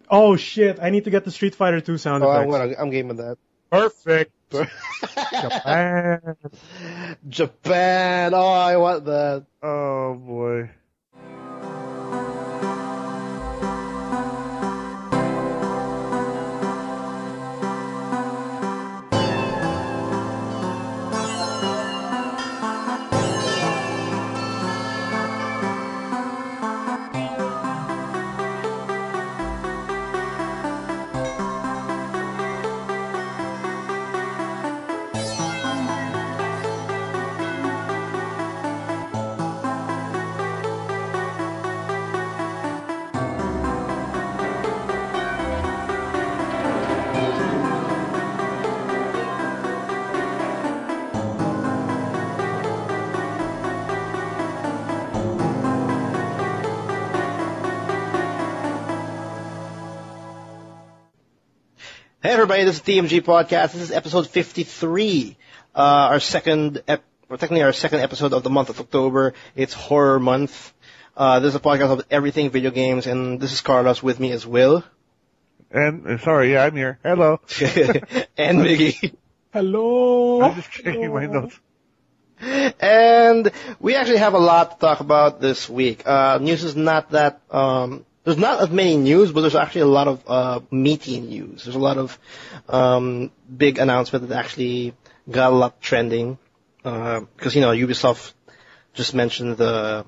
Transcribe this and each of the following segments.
Oh shit! I need to get the Street Fighter 2 sound effects. I'm game with that. Perfect. Japan. Japan. Oh, I want that. Oh boy. Hey everybody, this is TMG Podcast. This is episode 53. Our second episode of the month of October. It's horror month. This is a podcast of everything video games, and this is Carlos. With me is Will. And, sorry, I'm here. Hello. And Miggy. Hello. I'm just checking my notes. And we actually have a lot to talk about this week. News is not that, there's not as many news, but there's actually a lot of meaty news. There's a lot of big announcements that actually got a lot trending. Because, Ubisoft just mentioned the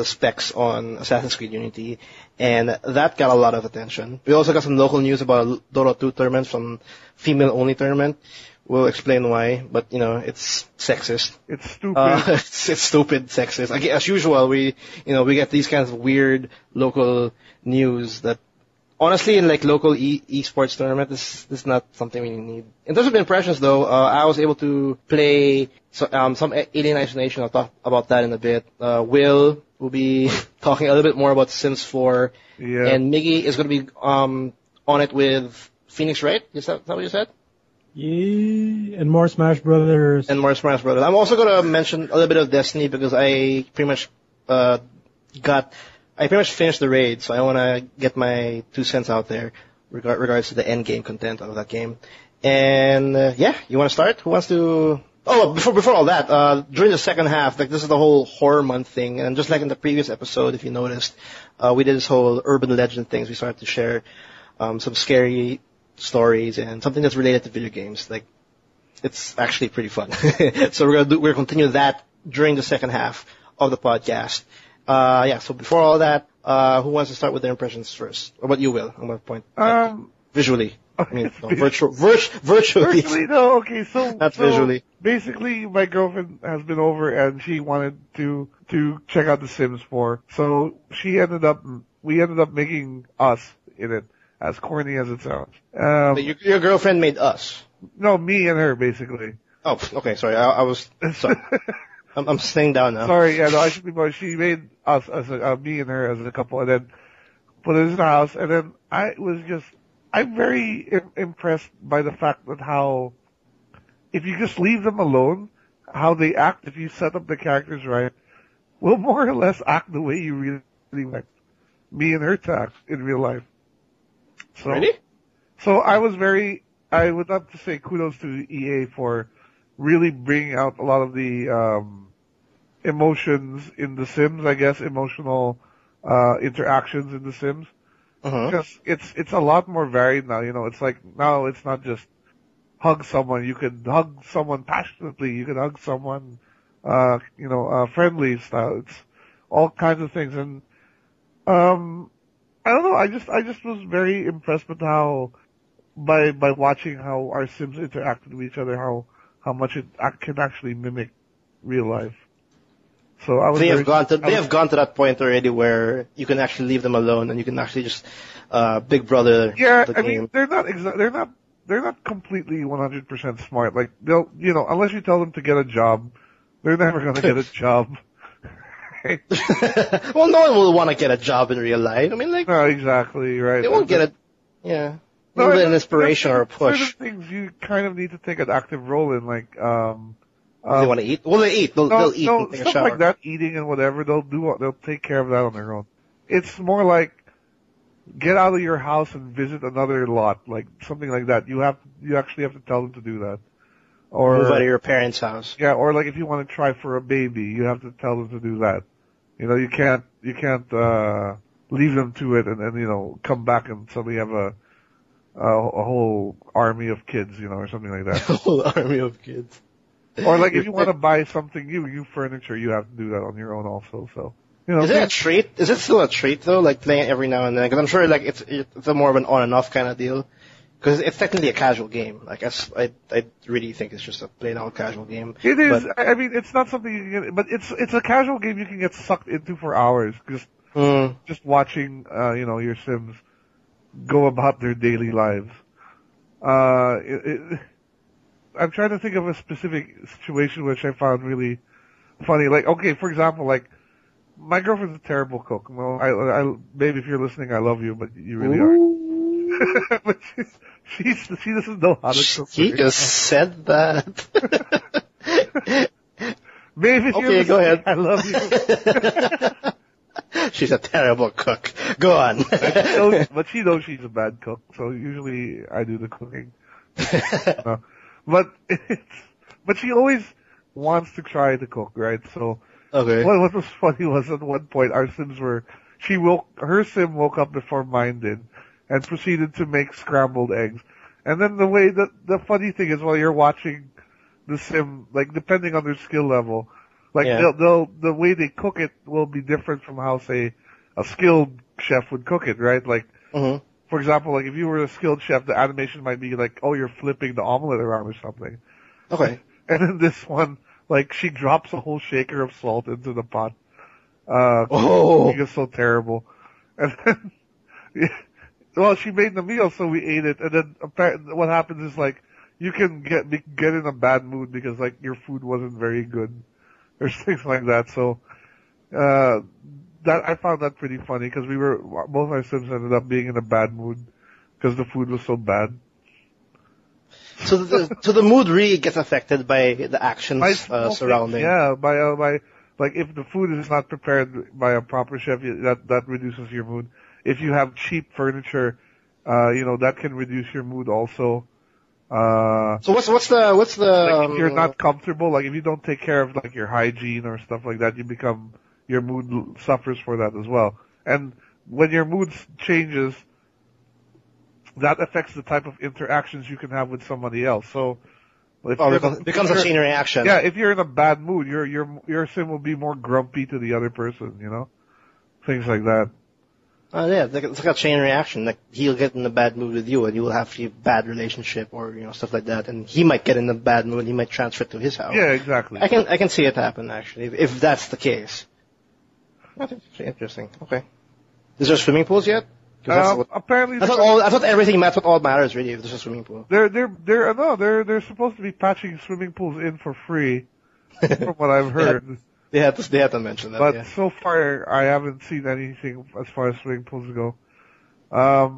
specs on Assassin's Creed Unity, and that got a lot of attention. We also got some local news about a Dota 2 tournament, some female-only tournament. We'll explain why, but it's sexist. It's stupid. It's stupid, sexist. Like, as usual, we get these kinds of weird local news that, honestly, in like local esports tournament, this is not something we need. In terms of impressions, though, I was able to play some Alien Isolation. I'll talk about that in a bit. Will be talking a little bit more about Sims 4, yeah. And Miggy is going to be on it with Phoenix Wright. Is that what you said? Yeah, and more Smash Brothers. I'm also going to mention a little bit of Destiny because I pretty much finished the raid, so I want to get my 2 cents out there regards to the end game content of that game. And you want to start? Who wants to? Oh, before all that, during the second half, like this is the whole horror month thing, and just like in the previous episode, if you noticed, we did this whole urban legend things. We started to share some scary stories and something that's related to video games. Like, it's actually pretty fun. So we're gonna continue that during the second half of the podcast. So before all that, who wants to start with their impressions first? Or about you, Will? I'm gonna point visually. I mean, no, virtually. Virtually, no, okay, so. Not visually. Basically, my girlfriend has been over and she wanted to check out The Sims 4. So we ended up making us in it. As corny as it sounds. Your girlfriend made us. No, me and her, basically. Oh, okay, sorry. I was, sorry. I'm staying down now. Sorry, yeah, no, I should be more. She made us as me and her as a couple, and then put us in the house, and then I'm very impressed by the fact that how, if you just leave them alone, how they act, if you set up the characters right, will more or less act the way you really want me and her to act in real life. So, really? So I would have to say kudos to EA for really bringing out a lot of the emotions in The Sims, I guess, emotional interactions in The Sims. Because it's a lot more varied now, it's like, now it's not just hug someone, you can hug someone passionately, you can hug someone, friendly style, it's all kinds of things, and, I don't know. I just was very impressed with how, by watching how our Sims interacted with each other, how much it can actually mimic real life. So I was. They have gone to that point already where you can actually leave them alone and you can actually just Big Brother. Yeah, the game. Mean they're not completely 100% smart. Like they'll unless you tell them to get a job, they're never gonna get a job. Well, no one will want to get a job in real life. I mean, like. No, exactly, right. They won't get it. Yeah. No, an inspiration or a push. Certain things you kind of need to take an active role in, like, they want to eat? Well, they eat. They'll eat and take a shower. Stuff like that, eating and whatever, they'll take care of that on their own. It's more like, get out of your house and visit another lot, like something like that. You actually have to tell them to do that. Or Move out of your parents' house. yeah, or like if you want to try for a baby, you have to tell them to do that. You know, you can't leave them to it and then, you know, come back and suddenly have a whole army of kids, you know, or something like that. A whole army of kids. Or like if you want to buy something new furniture, you have to do that on your own also. So, you know, Is it a treat? Is it still a treat though? Like playing it every now and then? Because I'm sure like it's a more of an on and off kind of deal. Because it's technically a casual game. Like I really think it's just a plain old casual game. It is. But, I mean, it's not something you can, but it's a casual game you can get sucked into for hours. Just watching, you know, your Sims go about their daily lives. I'm trying to think of a specific situation which I found really funny. Like, okay, for example, like, my girlfriend's a terrible cook. Well, babe, if you're listening, I love you, but you really are. But she doesn't know how to cook. He just said that. Babe, if you're Okay, go listening, ahead. I love you. She's a terrible cook. Go on. But she knows she's a bad cook, so usually I do the cooking. But she always wants to try to cook, right? So, Okay. what was funny was at one point her sim woke up before mine did, and proceeded to make scrambled eggs. And then the funny thing is while you're watching the sim, like depending on their skill level, like the way they cook it will be different from how say a skilled chef would cook it, right? Like, for example, like if you were a skilled chef, the animation might be like, oh, you're flipping the omelet around or something. Okay. And then this one, like she drops a whole shaker of salt into the pot. It's so terrible. And then, well, she made the meal, so we ate it. And then what happens is like, you can get in a bad mood because like your food wasn't very good. There's things like that. So, that I found that pretty funny because both our Sims ended up being in a bad mood because the food was so bad. So the mood really gets affected by the actions surrounding. Yeah, by like if the food is not prepared by a proper chef, that reduces your mood. If you have cheap furniture, you know, that can reduce your mood also. So what's the like if you're not comfortable, like if you don't take care of like your hygiene or stuff like that, your mood suffers for that as well. And when your mood changes, that affects the type of interactions you can have with somebody else. So, it becomes a chain reaction. Yeah, if you're in a bad mood, your sim will be more grumpy to the other person, you know? Things like that. Oh yeah, it's like a chain reaction. Like he'll get in a bad mood with you, and you will have a bad relationship, or you know stuff like that. And he might get in a bad mood. He might transfer to his house. Yeah, exactly. I can see it happen actually if that's the case. That's actually interesting. Okay. Is there swimming pools yet? Apparently, I thought everything matters. What all matters really if there's a swimming pool. They're supposed to be patching swimming pools in for free, from what I've heard. They had to mention that. But so far, I haven't seen anything as far as swimming pools go. I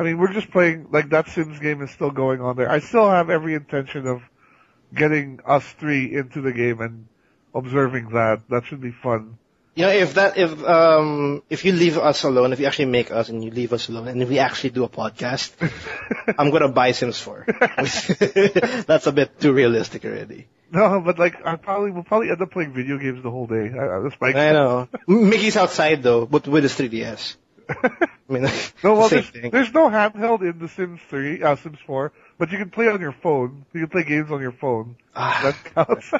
mean, we're just playing, like, that Sims game is still going on there. I still have every intention of getting us three into the game and observing that. That should be fun. You know, if you leave us alone, if you actually make us and you leave us alone, and if we actually do a podcast, I'm gonna buy Sims 4. That's a bit too realistic already. No, but like, we'll probably end up playing video games the whole day. I know. Mickey's outside though, but with his 3DS. I mean, there's no handheld in the Sims 4, but you can play on your phone. You can play games on your phone. That counts.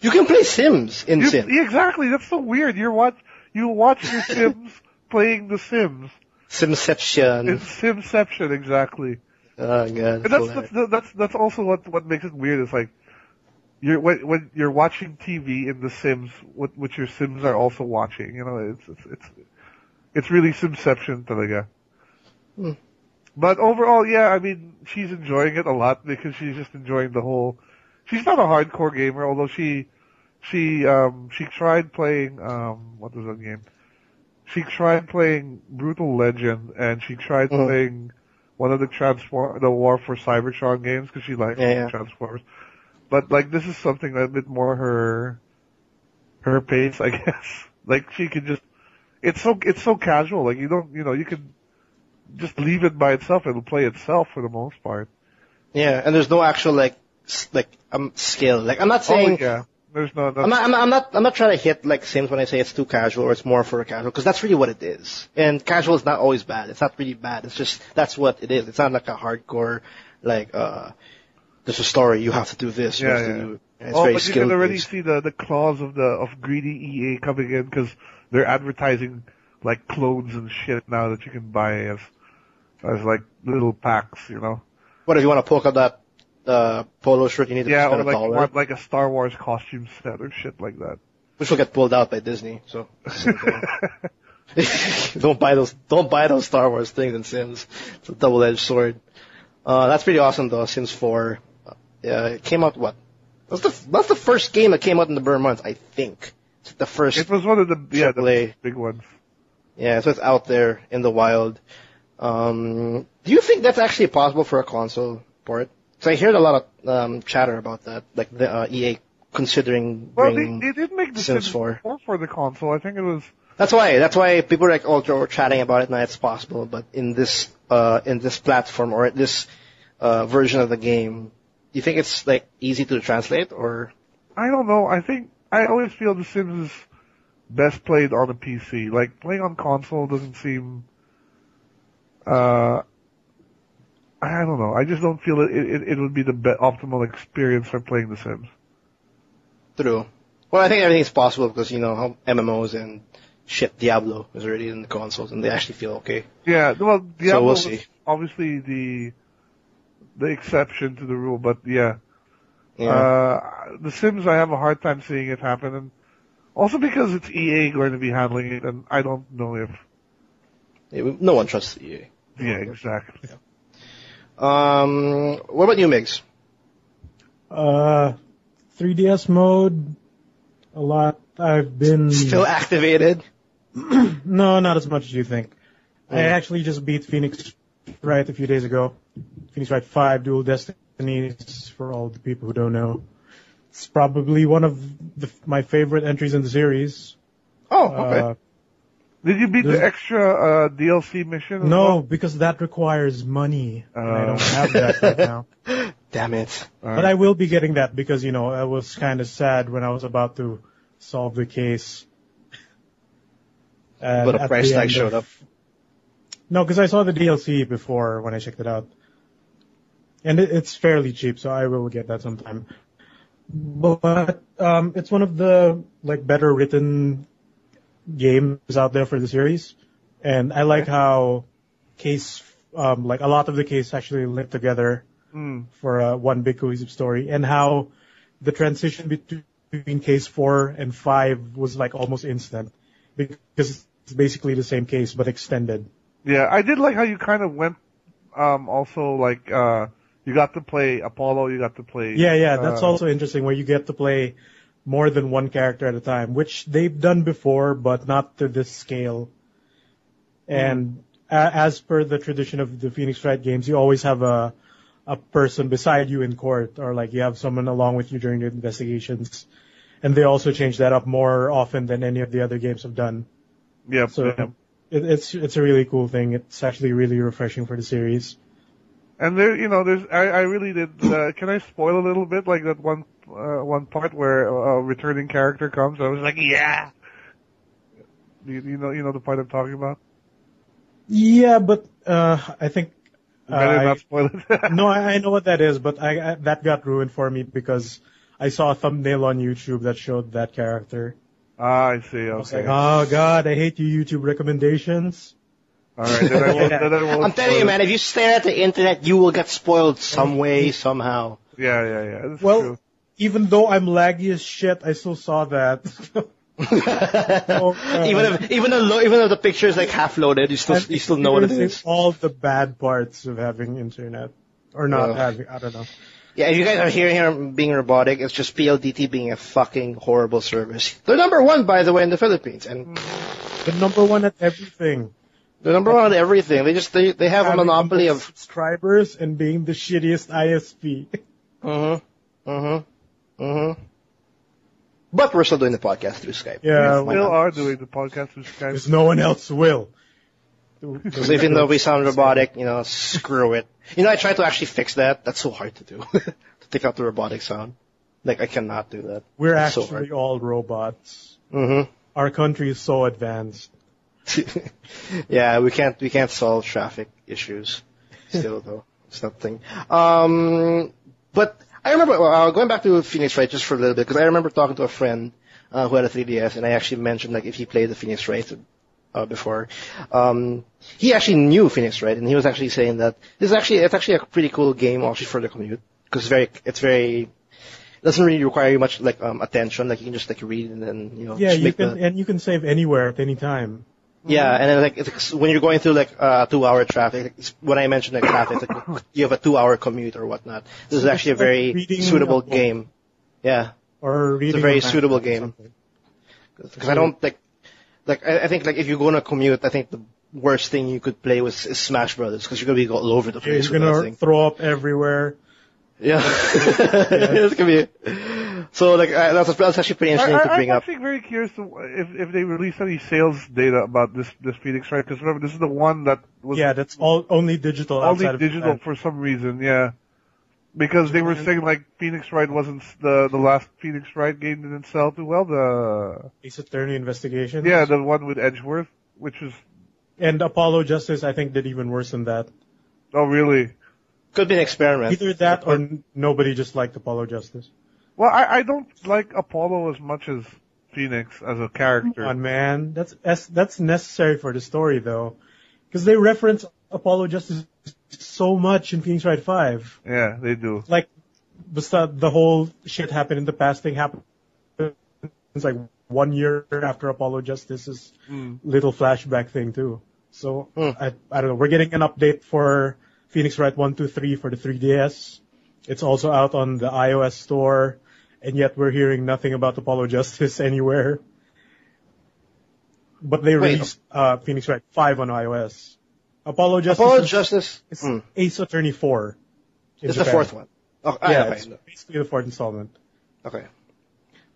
You can play Sims in Sims. Yeah, exactly. That's so weird. You watch your Sims playing the Sims. Simception. It's Simception, exactly. Oh god. And that's also what makes it weird. It's like when you're watching TV in the Sims, what your Sims are also watching. You know, it's really Simception talaga. But overall, yeah, I mean, she's enjoying it a lot because she's just enjoying the whole. She's not a hardcore gamer, although she tried playing what was that game? She tried playing Brutal Legend, and she tried playing one of the War for Cybertron games because she likes Transformers. But like, this is something a bit more her pace, I guess. Like she could just. It's so casual. Like you can just leave it by itself. It'll play itself for the most part. Yeah, and there's no actual skill. Like I'm not saying. Oh, yeah. There's no. I'm not trying to hit like Sims when I say it's too casual or it's more for a casual, because that's really what it is. And casual is not always bad. It's not really bad. It's just that's what it is. It's not like a hardcore there's a story. You have to do this. You have to do. It's very but you can already skill-based. see the claws of greedy EA coming in because they're advertising like clothes and shit now that you can buy as like little packs, you know. What if you want to polka dot polo shirt? You need to spend or $1. want like a Star Wars costume set or shit like that. Which will get pulled out by Disney. So don't buy those Star Wars things in Sims. It's a double-edged sword. That's pretty awesome though. Sims 4. It came out what? That's the first game that came out in the Burr month, I think. It's the first. It was one of the the big ones. Yeah, so it's out there in the wild. Do you think that's actually possible for a console port? So I heard a lot of chatter about that, like the EA considering bringing they did make the Sims 4 for the console. I think it was. That's why people are like were chatting about it now. It's possible, but in this platform or this version of the game, do you think it's like easy to translate or? I don't know. I always feel The Sims is best played on a PC. Like playing on console doesn't seem. I don't know. I just don't feel it would be the optimal experience for playing The Sims. True. Well, I think everything's possible because you know how MMOs and shit Diablo is already in the consoles and they actually feel okay. Yeah. Well, Diablo so we'll was see. obviously the exception to the rule, but yeah. The Sims, I have a hard time seeing it happen, and also because it's EA going to be handling it, and I don't know if. Yeah, no one trusts EA. Yeah, exactly. Yeah. What about you, Migs? 3DS mode, a lot. I've been still activated. No, not as much as you think. I actually just beat Phoenix Wright a few days ago. Phoenix Wright 5 Dual Destinies, for all the people who don't know. It's probably one of my favorite entries in the series. Oh, okay. Did you beat the extra DLC mission? No, because that requires money. And I don't have that right now. Damn it. But I will be getting that because, you know, I was kind of sad when I was about to solve the case. But a price tag showed up. No, because I saw the DLC before when I checked it out. And it's fairly cheap, so I will get that sometime. But it's one of the better written games out there for the series. And I like how case a lot of the case actually linked together for one big cohesive story, and how the transition between case 4 and 5 was almost instant because it's basically the same case but extended. Yeah, I did like how you kind of went you got to play Apollo, you got to play that's also interesting where you get to play more than one character at a time, which they've done before but not to this scale. And as per the tradition of the Phoenix Wright games, you always have a person beside you in court, or you have someone along with you during the investigations. And they also change that up more often than any of the other games have done. Yep. So it's a really cool thing. It's actually really refreshing for the series. And I really did. Can I spoil a little bit? Like that one part where a returning character comes. I was like, yeah. You know the part I'm talking about? Yeah, but I think. Better not spoil it. No, I know what that is, but that got ruined for me because I saw a thumbnail on YouTube that showed that character. Ah, I see. Okay. I was like, oh god, I hate you YouTube recommendations. All right, then I won't I'm telling you, man, if you stare at the internet, you will get spoiled some way, somehow. Yeah. That's well, true. Even though I'm laggy as shit, I still saw that. Even though the picture is half loaded, you still know what it is. All the bad parts of having internet or not having, I don't know. Yeah, if you guys are hearing him being robotic, it's just PLDT being a fucking horrible service. They're number 1, by the way, in the Philippines, and they're number 1 at everything. They're number 1 at everything. They have a monopoly of subscribers and being the shittiest ISP. But we're still doing the podcast through Skype. Yeah, we still are doing the podcast through Skype. Because no one else will. So even though we sound robotic, screw it. I tried to actually fix that. That's so hard to do. To take out the robotic sound. Like, I cannot do that. We're It's so actually hard. all robots. Mm-hmm. Our country is so advanced. Yeah, we can't solve traffic issues. Still though, it's nothing. But I remember going back to Phoenix Wright just for a little bit, because I remember talking to a friend who had a 3DS, and I actually mentioned like if he played the Phoenix Wright before. He actually knew Phoenix Wright, and he was actually saying that it's actually a pretty cool game actually for the commute, because it's very doesn't really require you much like attention. Like you can just like read and then Yeah, just you can save anywhere at any time. Yeah, and then like it's, when you're going through like 2-hour traffic, like, when I mentioned like traffic, like, you have a 2-hour commute or whatnot. This is actually a very suitable game. Yeah, Or reading it's a very a map suitable or game. something. Because I don't I think like if you go on a commute, I think the worst thing you could play is Smash Brothers, because you're gonna be all over the place. You're gonna throw up everywhere. Yeah, it's gonna be. So like that's actually pretty interesting to bring I'm up. actually very curious if they release any sales data about this Phoenix Wright, because remember this is the one that was That's only digital. only outside of digital Japan. for some reason, yeah. Because they were saying like Phoenix Wright wasn't the last Phoenix Wright game didn't sell too well. The Ace Attorney Investigation. the one with Edgeworth, which was And Apollo Justice, I think, did even worse than that. oh really? Could be an experiment. Either that or nobody just liked Apollo Justice. Well, I don't like Apollo as much as Phoenix as a character. Come on, man. That's necessary for the story, though. Because they reference Apollo Justice so much in Phoenix Wright 5. Yeah, they do. Like, the whole shit happened in the past thing happened. It's like 1 year after Apollo Justice's little flashback thing, too. So, I don't know. We're getting an update for Phoenix Wright 1, 2, 3 for the 3DS. It's also out on the iOS store. And yet we're hearing nothing about Apollo Justice anywhere. But they released Phoenix Wright 5 on iOS. Apollo Justice is Ace Attorney 4. It's the fourth one. Oh, yeah, it's basically the fourth installment. Okay.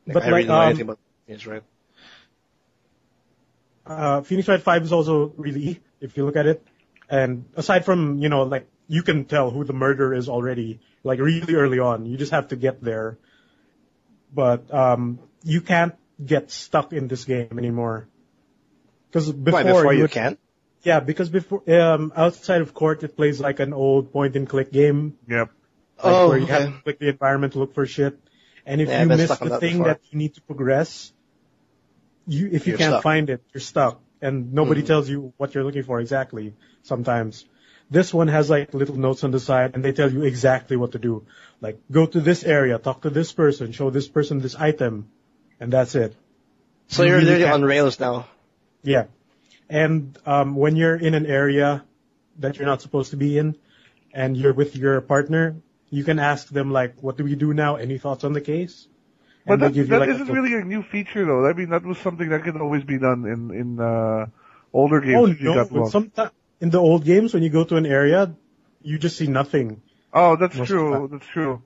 But I really know anything about Phoenix Wright. Phoenix Wright 5 is also really, if you look at it. And aside from, like, you can tell who the murderer is already, like, really early on. You just have to get there. But you can't get stuck in this game anymore. Because before you can? Yeah, because before outside of court, it plays like an old point-and-click game. Yep. Like where you have to click the environment to look for shit. And if you miss the thing that you need to progress, if you can't find it, you're stuck. And nobody tells you what you're looking for exactly sometimes. This one has like little notes on the side, and they tell you exactly what to do. Like, go to this area, talk to this person, show this person this item, and that's it. So you're literally on rails now. Yeah. And when you're in an area that you're not supposed to be in, and you're with your partner, you can ask them, like, what do we do now? Any thoughts on the case? But that isn't really a new feature, though. I mean, that was something that could always be done in older games. Oh, no. Sometimes in the old games, when you go to an area, you just see nothing. Oh, that's true. That's true.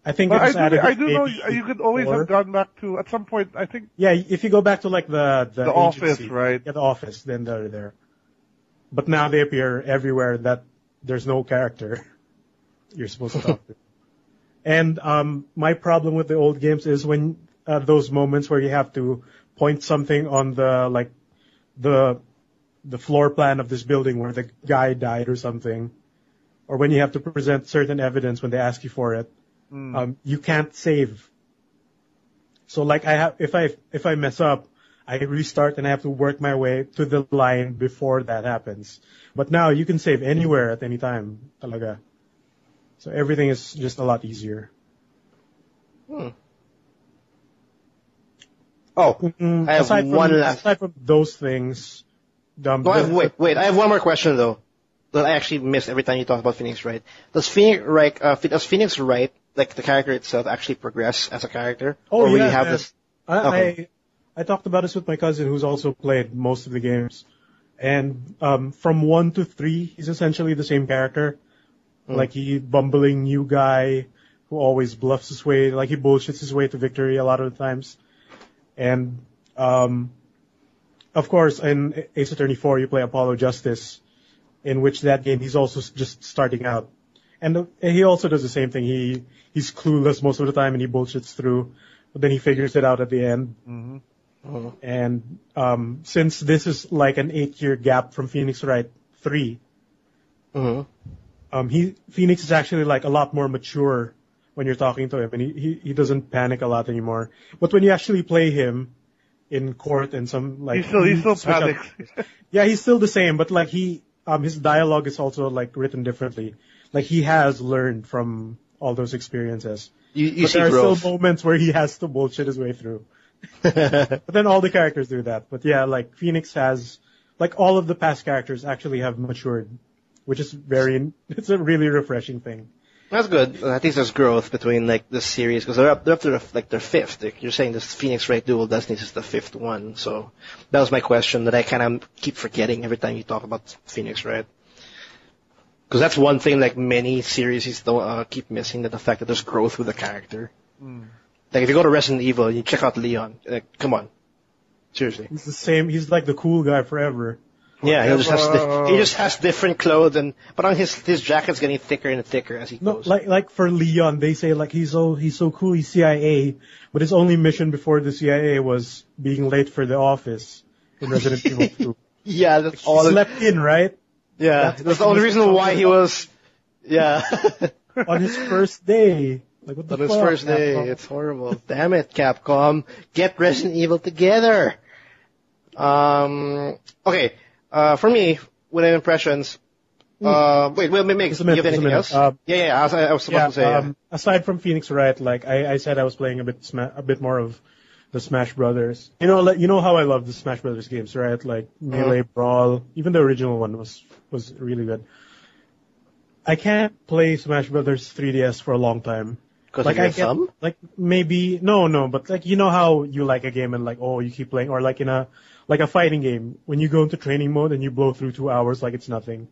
I think I do know you could always have gone back to, at some point, I think. Yeah, if you go back to like the office, agency, right? Yeah, the office, then they're there. But now they appear everywhere that there's no character you're supposed to talk to. And my problem with the old games is when those moments where you have to point something on the floor plan of this building where the guy died or something, or when you have to present certain evidence when they ask you for it, you can't save. So like if I mess up, I restart and I have to work my way to the line before that happens. But now you can save anywhere at any time, talaga. So everything is just a lot easier. Oh, I have aside from those things. Wait, I have one more question though that I actually missed every time you talk about Phoenix Wright. Does Phoenix Wright, like the character itself, actually progress as a character? Oh, or yeah. We have this? I talked about this with my cousin who's also played most of the games. And from 1 to 3, he's essentially the same character. Like he bumbling new guy who always bluffs his way, like he bullshits his way to victory a lot of the times. And of course, in Ace Attorney 4, you play Apollo Justice, in which that game he's also just starting out. And he also does the same thing. He's clueless most of the time and he bullshits through, but then he figures it out at the end. Mm-hmm. And since this is like an 8-year gap from Phoenix Wright 3, Phoenix is actually like a lot more mature when you're talking to him, and he doesn't panic a lot anymore. But when you actually play him in court and some like he still panics. Yeah, he's still the same, but like his dialogue is also like written differently. Like he has learned from all those experiences. You but see there are growth. still moments where he has to bullshit his way through. But then all the characters do that. But yeah, like Phoenix has, like all of the past characters actually have matured, which is it's a really refreshing thing. That's good. At least there's growth between like the series because they're up to like their fifth. Like, you're saying this Phoenix Wright Dual Destinies is the fifth one. So that was my question that I kind of keep forgetting every time you talk about Phoenix Wright. Because that's one thing like many series don't keep missing, that the fact that there's growth with the character. Like if you go to Resident Evil and you check out Leon, like come on, seriously. He's the same. He's like the cool guy forever. Yeah, he just has different clothes, but on his jacket's getting thicker and thicker as he goes. No, like for Leon, they say like he's so cool. He's CIA, but his only mission before the CIA was being late for the office in Resident Evil 2. Yeah, that's He all. slept in, right? Yeah, that's the only reason why he was. Yeah. On his first day. Like what the On his fuck, first day, Capcom? it's horrible. Damn it, Capcom, get Resident Evil together. Okay. For me, with impressions, wait, Mix, do you have anything else? Yeah, I was supposed to say. Aside from Phoenix Wright, like I said, I was playing a bit more of the Smash Brothers. You know how I love the Smash Brothers games, right? Like Melee, Brawl, even the original one was really good. I can't play Smash Brothers 3DS for a long time. Because like of your thumb? Like maybe no, but like you know how you like a game and like you keep playing, or like in a fighting game when you go into training mode and you blow through 2 hours like it's nothing.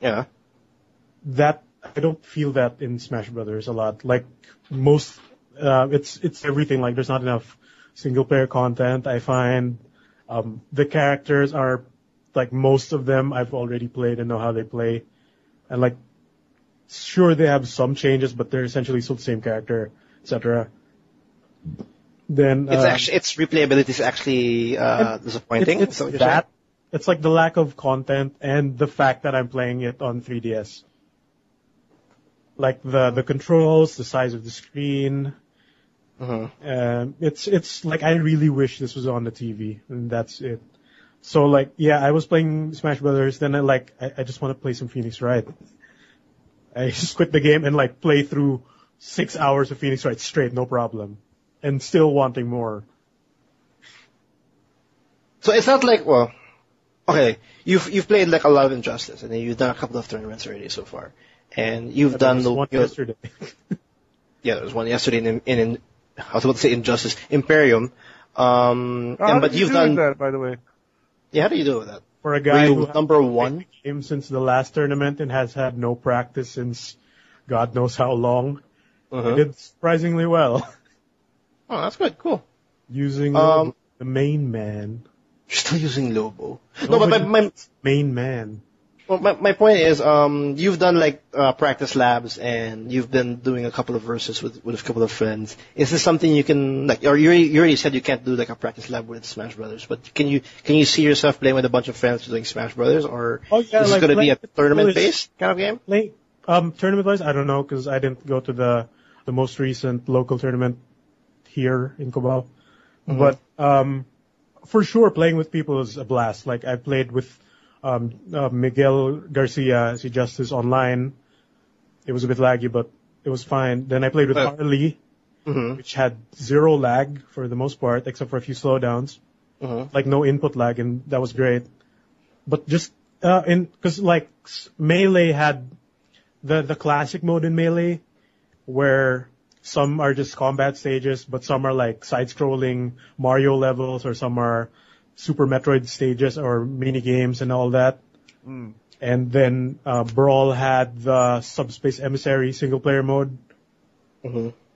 Yeah. That I don't feel that in Smash Brothers a lot. Like most, it's everything. Like there's not enough single player content. I find the characters are like most of them I've already played and know how they play, and like sure they have some changes, but they're essentially still the same character, etc. Then Its replayability is actually disappointing. It's that. It's like the lack of content and the fact that I'm playing it on 3DS. Like the controls, the size of the screen. It's like I really wish this was on the TV, and that's it. So like yeah, I was playing Smash Brothers, then I just want to play some Phoenix Wright. I just quit the game and like play through 6 hours of Phoenix Wright straight, no problem. And still wanting more. So it's not like, well, okay, you've played like a lot of Injustice, and then you've done a couple of tournaments already so far, and you've done the one yesterday. Yeah, there was one yesterday in I was about to say Injustice Imperium. But you've done that, by the way. Yeah, how do you do with that? For a guy who number one game since the last tournament and has had no practice since God knows how long, I did surprisingly well. Oh, that's good. Cool. Using the main man. You're still using Lobo. No, but my main man. Well, my point is, you've done like practice labs, and you've been doing a couple of verses with a couple of friends. Is this something you can like? Or you already said you can't do like a practice lab with Smash Brothers, but can you see yourself playing with a bunch of friends doing Smash Brothers, or is this going to be a tournament-based kind of game? Tournament-wise, I don't know because I didn't go to the most recent local tournament here in Cubao. But for sure, playing with people is a blast. Like I played with Miguel Garcia, si Justice online. It was a bit laggy, but it was fine. Then I played with Harley, which had zero lag for the most part, except for a few slowdowns. Like no input lag, and that was great. But just because like Melee had the classic mode in Melee, where some are just combat stages, but some are like side-scrolling Mario levels, or some are Super Metroid stages or mini games and all that. And then Brawl had the Subspace Emissary single-player mode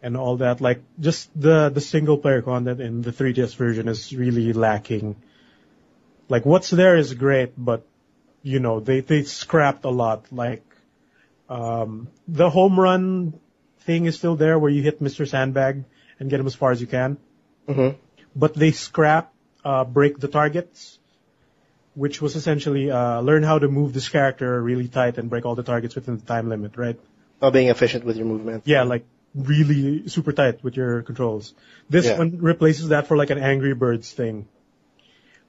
and all that. Like just the single-player content in the 3DS version is really lacking. Like what's there is great, but they scrapped a lot. Like the home run thing is still there, where you hit Mr. Sandbag and get him as far as you can. Mm-hmm. But they scrapped break the targets, which was essentially learn how to move this character really tight and break all the targets within the time limit, right? Oh, being efficient with your movement. Yeah, like really super tight with your controls. This one replaces that for like an Angry Birds thing,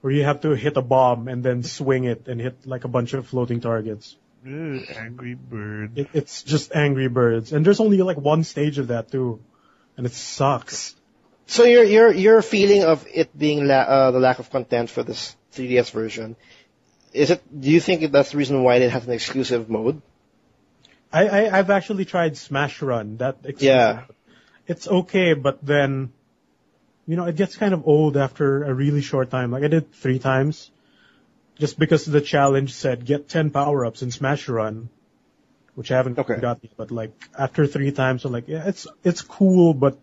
where you have to hit a bomb and then swing it and hit like a bunch of floating targets. Angry Bird. It's just Angry Birds, and there's only like one stage of that too, and it sucks. So your feeling of it being the lack of content for this 3DS version, is it? Do you think that's the reason why it has an exclusive mode? I've actually tried Smash Run. It's okay, but then it gets kind of old after a really short time. Like I did 3 times, just because the challenge said get 10 power-ups in Smash Run, which I haven't got yet. But like after 3 times, I'm like, yeah, it's cool, but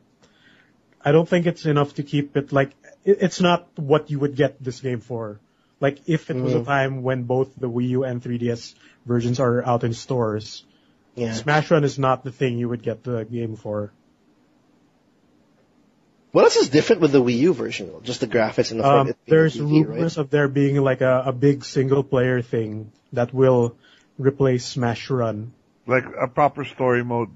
I don't think it's enough to keep it. Like it's not what you would get this game for. Like if it was a time when both the Wii U and 3DS versions are out in stores, Smash Run is not the thing you would get the game for. What else is different with the Wii U version? Just the graphics and the front. There's rumors of there being like a big single player thing that will replace Smash Run. Like a proper story mode.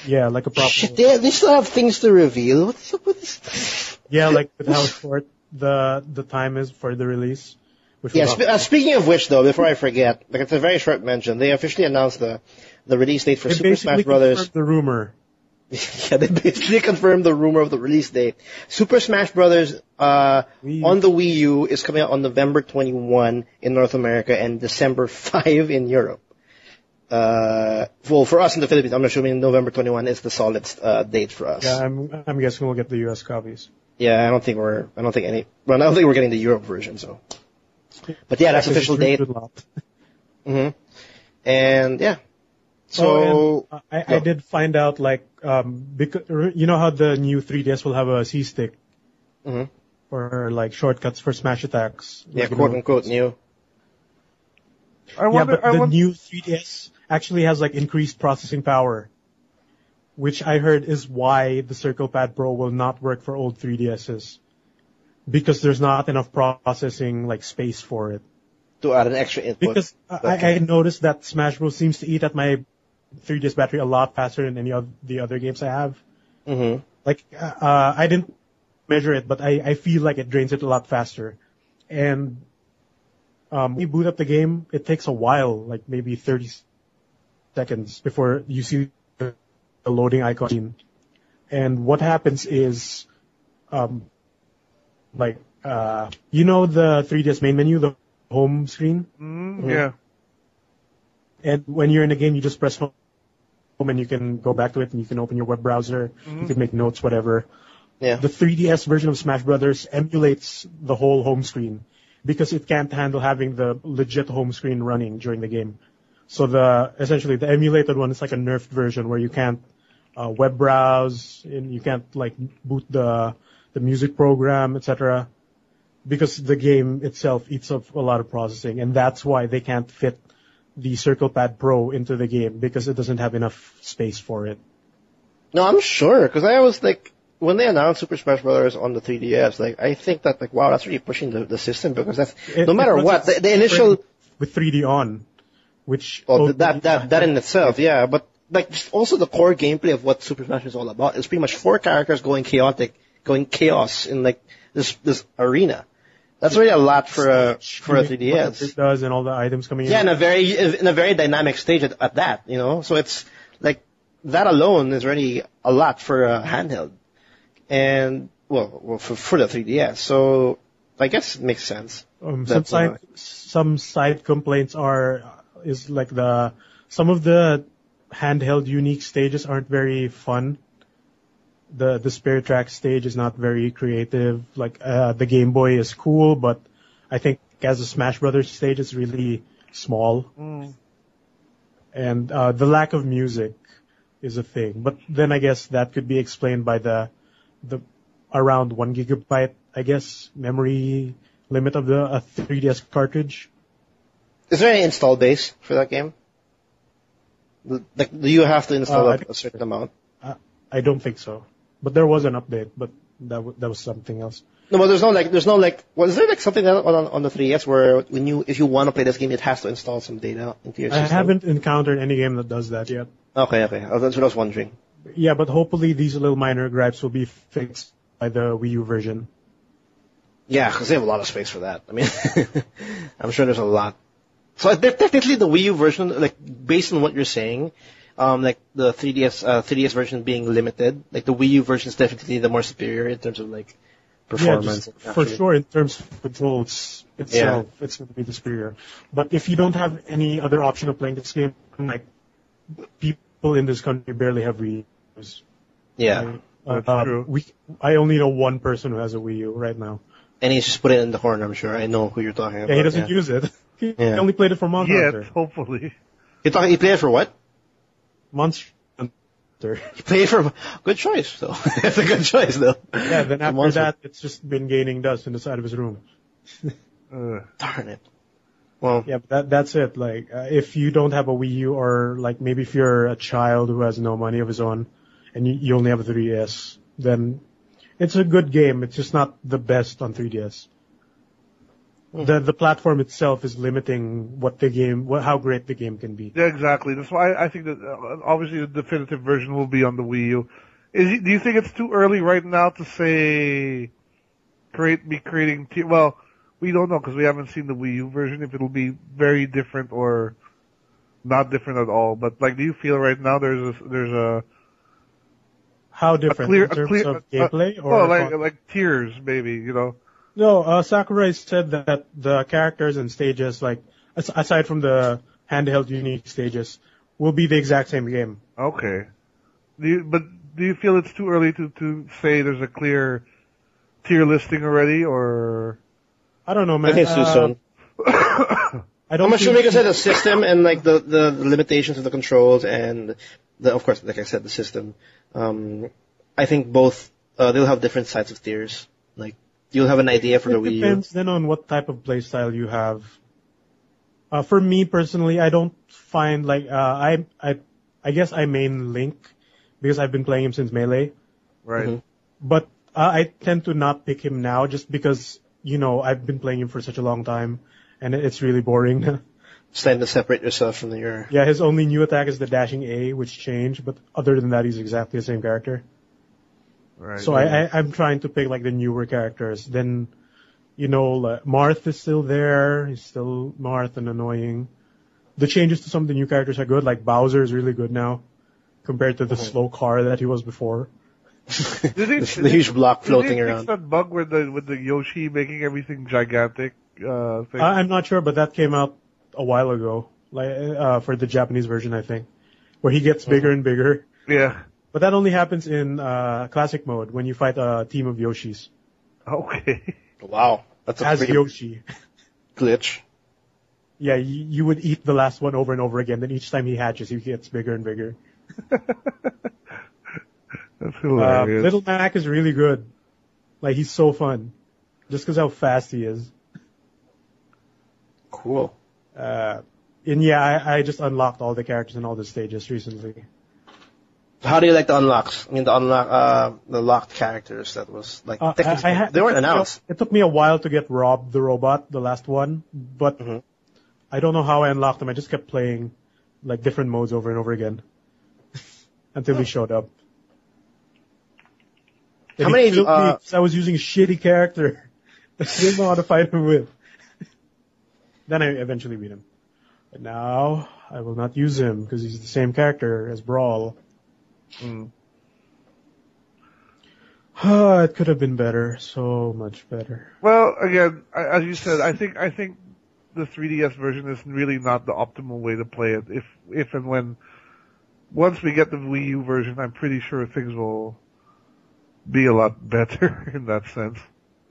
Yeah, like a proper. Shit, they still have things to reveal. What's up with this? Yeah, like with how short the time is for the release. Speaking of which, though, before I forget, like it's a very short mention. They officially announced the release date for Super Smash Brothers. The rumor. Yeah, they basically confirmed the rumor of the release date. Super Smash Brothers on the Wii U is coming out on November 21 in North America and December 5 in Europe. Well, for us in the Philippines, I'm assuming November 21 is the solid date for us. Yeah, I'm guessing we'll get the US copies. Yeah, I don't think we're getting the Europe version, so. But yeah, that's official date. Mm-hmm. And yeah. So I did find out because how the new 3DS will have a C stick for like shortcuts for smash attacks. Yeah, quote unquote new. The new 3DS actually has like increased processing power, which I heard is why the Circle Pad Pro will not work for old 3DSs, because there's not enough processing like space for it. To add an extra input. Because I noticed that Smash Bros seems to eat at my 3DS battery a lot faster than any of the other games I have. Mm-hmm. Like I didn't measure it, but I feel like it drains it a lot faster. And when you boot up the game, it takes a while, like maybe 30 seconds before you see the loading icon. And what happens is, the 3DS main menu, the home screen? Yeah. And when you're in a game, you just press home and you can go back to it and you can open your web browser, you can make notes, whatever. Yeah. The 3DS version of Smash Brothers emulates the whole home screen because it can't handle having the legit home screen running during the game. So essentially the emulated one is like a nerfed version where you can't web browse and you can't like boot the music program, etc. because the game itself eats up a lot of processing, and that's why they can't fit the Circle Pad Pro into the game, because it doesn't have enough space for it. No, I'm sure, because I was like, when they announced Super Smash Bros. On the 3DS, like, I think that, like, wow, that's really pushing the system, because that's, no matter what, the initial... With 3D on, which... Oh, that in itself, yeah, but, like, just also the core gameplay of what Super Smash is all about is pretty much 4 characters going chaos in, like, this arena. That's really a lot for a 3DS. It does, and all the items coming in. Yeah, in a very dynamic stage at that, you know. So it's like that alone is already a lot for a handheld, and well for the 3DS. So I guess it makes sense. Some side complaints is like some of the handheld unique stages aren't very fun. The Spirit Track stage is not very creative. Like, the Game Boy is cool, but I think as a Smash Brothers stage, it's really small. And, the lack of music is a thing. But then I guess that could be explained by the around 1 gigabyte, I guess, memory limit of a 3DS cartridge. Is there any install base for that game? Like, do you have to install a certain amount? I don't think so. But there was an update, but that was something else. No, but there's no like, was there like something on the 3DS where if you want to play this game, it has to install some data into your system? I haven't encountered any game that does that yet. Okay. That's what I was wondering. Yeah, but hopefully these little minor gripes will be fixed by the Wii U version. Yeah, because they have a lot of space for that. I mean, I'm sure there's a lot. So technically the Wii U version, like, based on what you're saying, like the 3DS version being limited, like the Wii U version is definitely the more superior in terms of like performance. Yeah, for sure, in terms of controls itself, it's going to be the superior. But if you don't have any other option of playing this game, like, people in this country barely have Wii U's. Yeah. I only know one person who has a Wii U right now. And he's just put it in the corner, I'm sure. I know who you're talking about. Yeah, he doesn't use it. He only played it for Monster Hunter. Yes, hopefully. He played it for what? Monster Hunter. He played it for... Good choice, though. That's a good choice, though. Yeah, then after that, it's just been gaining dust in the side of his room. Darn it. Well... Yeah, but that's it. Like, if you don't have a Wii U, or, like, maybe if you're a child who has no money of his own, and you only have a 3DS, then it's a good game. It's just not the best on 3DS. The platform itself is limiting how great the game can be. Yeah, exactly. That's why I think that obviously the definitive version will be on the Wii U. Do you think it's too early right now to say creating? Well, we don't know because we haven't seen the Wii U version. If it'll be very different or not different at all. But like, do you feel right now there's a how different in terms of gameplay or like tiers maybe, you know? No, Sakurai said that the characters and stages, like, aside from the handheld unique stages, will be the exact same game. Okay. Do you feel it's too early to say there's a clear tier listing already, or? I don't know, man. I think it's too soon. I'm sure because of the system and like the limitations of the controls and of course, like I said, the system. I think both they'll have different sides of tiers. Like, you'll have an idea for the Wii U. It depends then on what type of playstyle you have. For me personally, I don't find like I guess I main Link because I've been playing him since Melee. Right. Mm-hmm. But I tend to not pick him now just because, you know, I've been playing him for such a long time and it's really boring. It's time to separate yourself from your... Yeah, his only new attack is the dashing A, which changed, but other than that, he's exactly the same character. Right. So I'm trying to pick like the newer characters. Then, you know, Marth is still there. He's still Marth and annoying. The changes to some of the new characters are good. Like Bowser is really good now compared to the slow car that he was before. The huge block floating did they around. fix that bug with the Yoshi making everything gigantic? Thing? I'm not sure, but that came out a while ago, like for the Japanese version, I think, where he gets bigger and bigger. Yeah. But that only happens in classic mode when you fight a team of Yoshis. Okay. Wow, that's a As pretty Yoshi. glitch. Yeah, you would eat the last one over and over again. Then each time he hatches, he gets bigger and bigger. That's hilarious. Little Mac is really good. Like, he's so fun. Just because how fast he is. Cool. And yeah, I just unlocked all the characters in all the stages recently. How do you like the unlocks? I mean, the locked characters that was like, they weren't announced. It took me a while to get Rob the robot, the last one, but I don't know how I unlocked them. I just kept playing like different modes over and over again until he showed up. How many? I was using a shitty character. I didn't know how to fight him with. Then I eventually beat him. But now I will not use him because he's the same character as Brawl. It could have been better, so much better. Well, again, as you said, I think the 3DS version is really not the optimal way to play it. If and when once we get the Wii U version, I'm pretty sure things will be a lot better in that sense.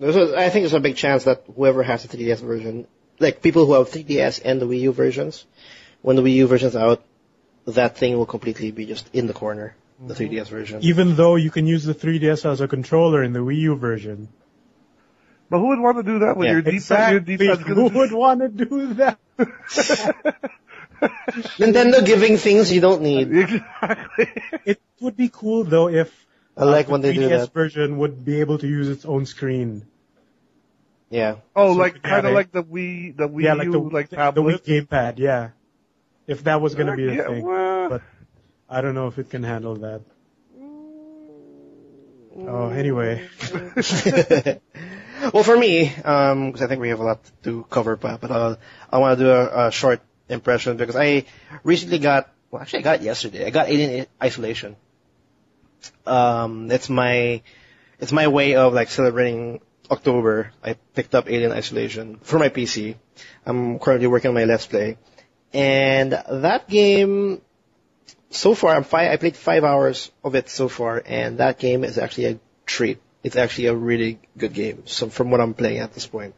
I think there's a big chance that whoever has the 3DS version, like people who have 3DS and the Wii U versions, when the Wii U version's out, that thing will completely be just in the corner, the 3DS version. Even though you can use the 3DS as a controller in the Wii U version. But who would want to do that with your defense? Exactly. Your defense Who would want to do that? Nintendo giving things you don't need. Exactly. It would be cool though if I like the when they do 3DS that. version would be able to use its own screen. Yeah. Oh, So like kind of yeah, like the Wii Yeah, U, like the tablet. Wii gamepad, yeah. If that was gonna be a Yeah, thing. well, But I don't know if it can handle that. Oh, anyway. Well, for me, because I think we have a lot to cover, but I want to do a short impression because I recently I got it yesterday. I got Alien Isolation. It's my way of like celebrating October. I picked up Alien Isolation for my PC. I'm currently working on my Let's Play, and that game so far I played 5 hours of it so far, and that game is actually a treat. It's actually a really good game. So from what I'm playing at this point.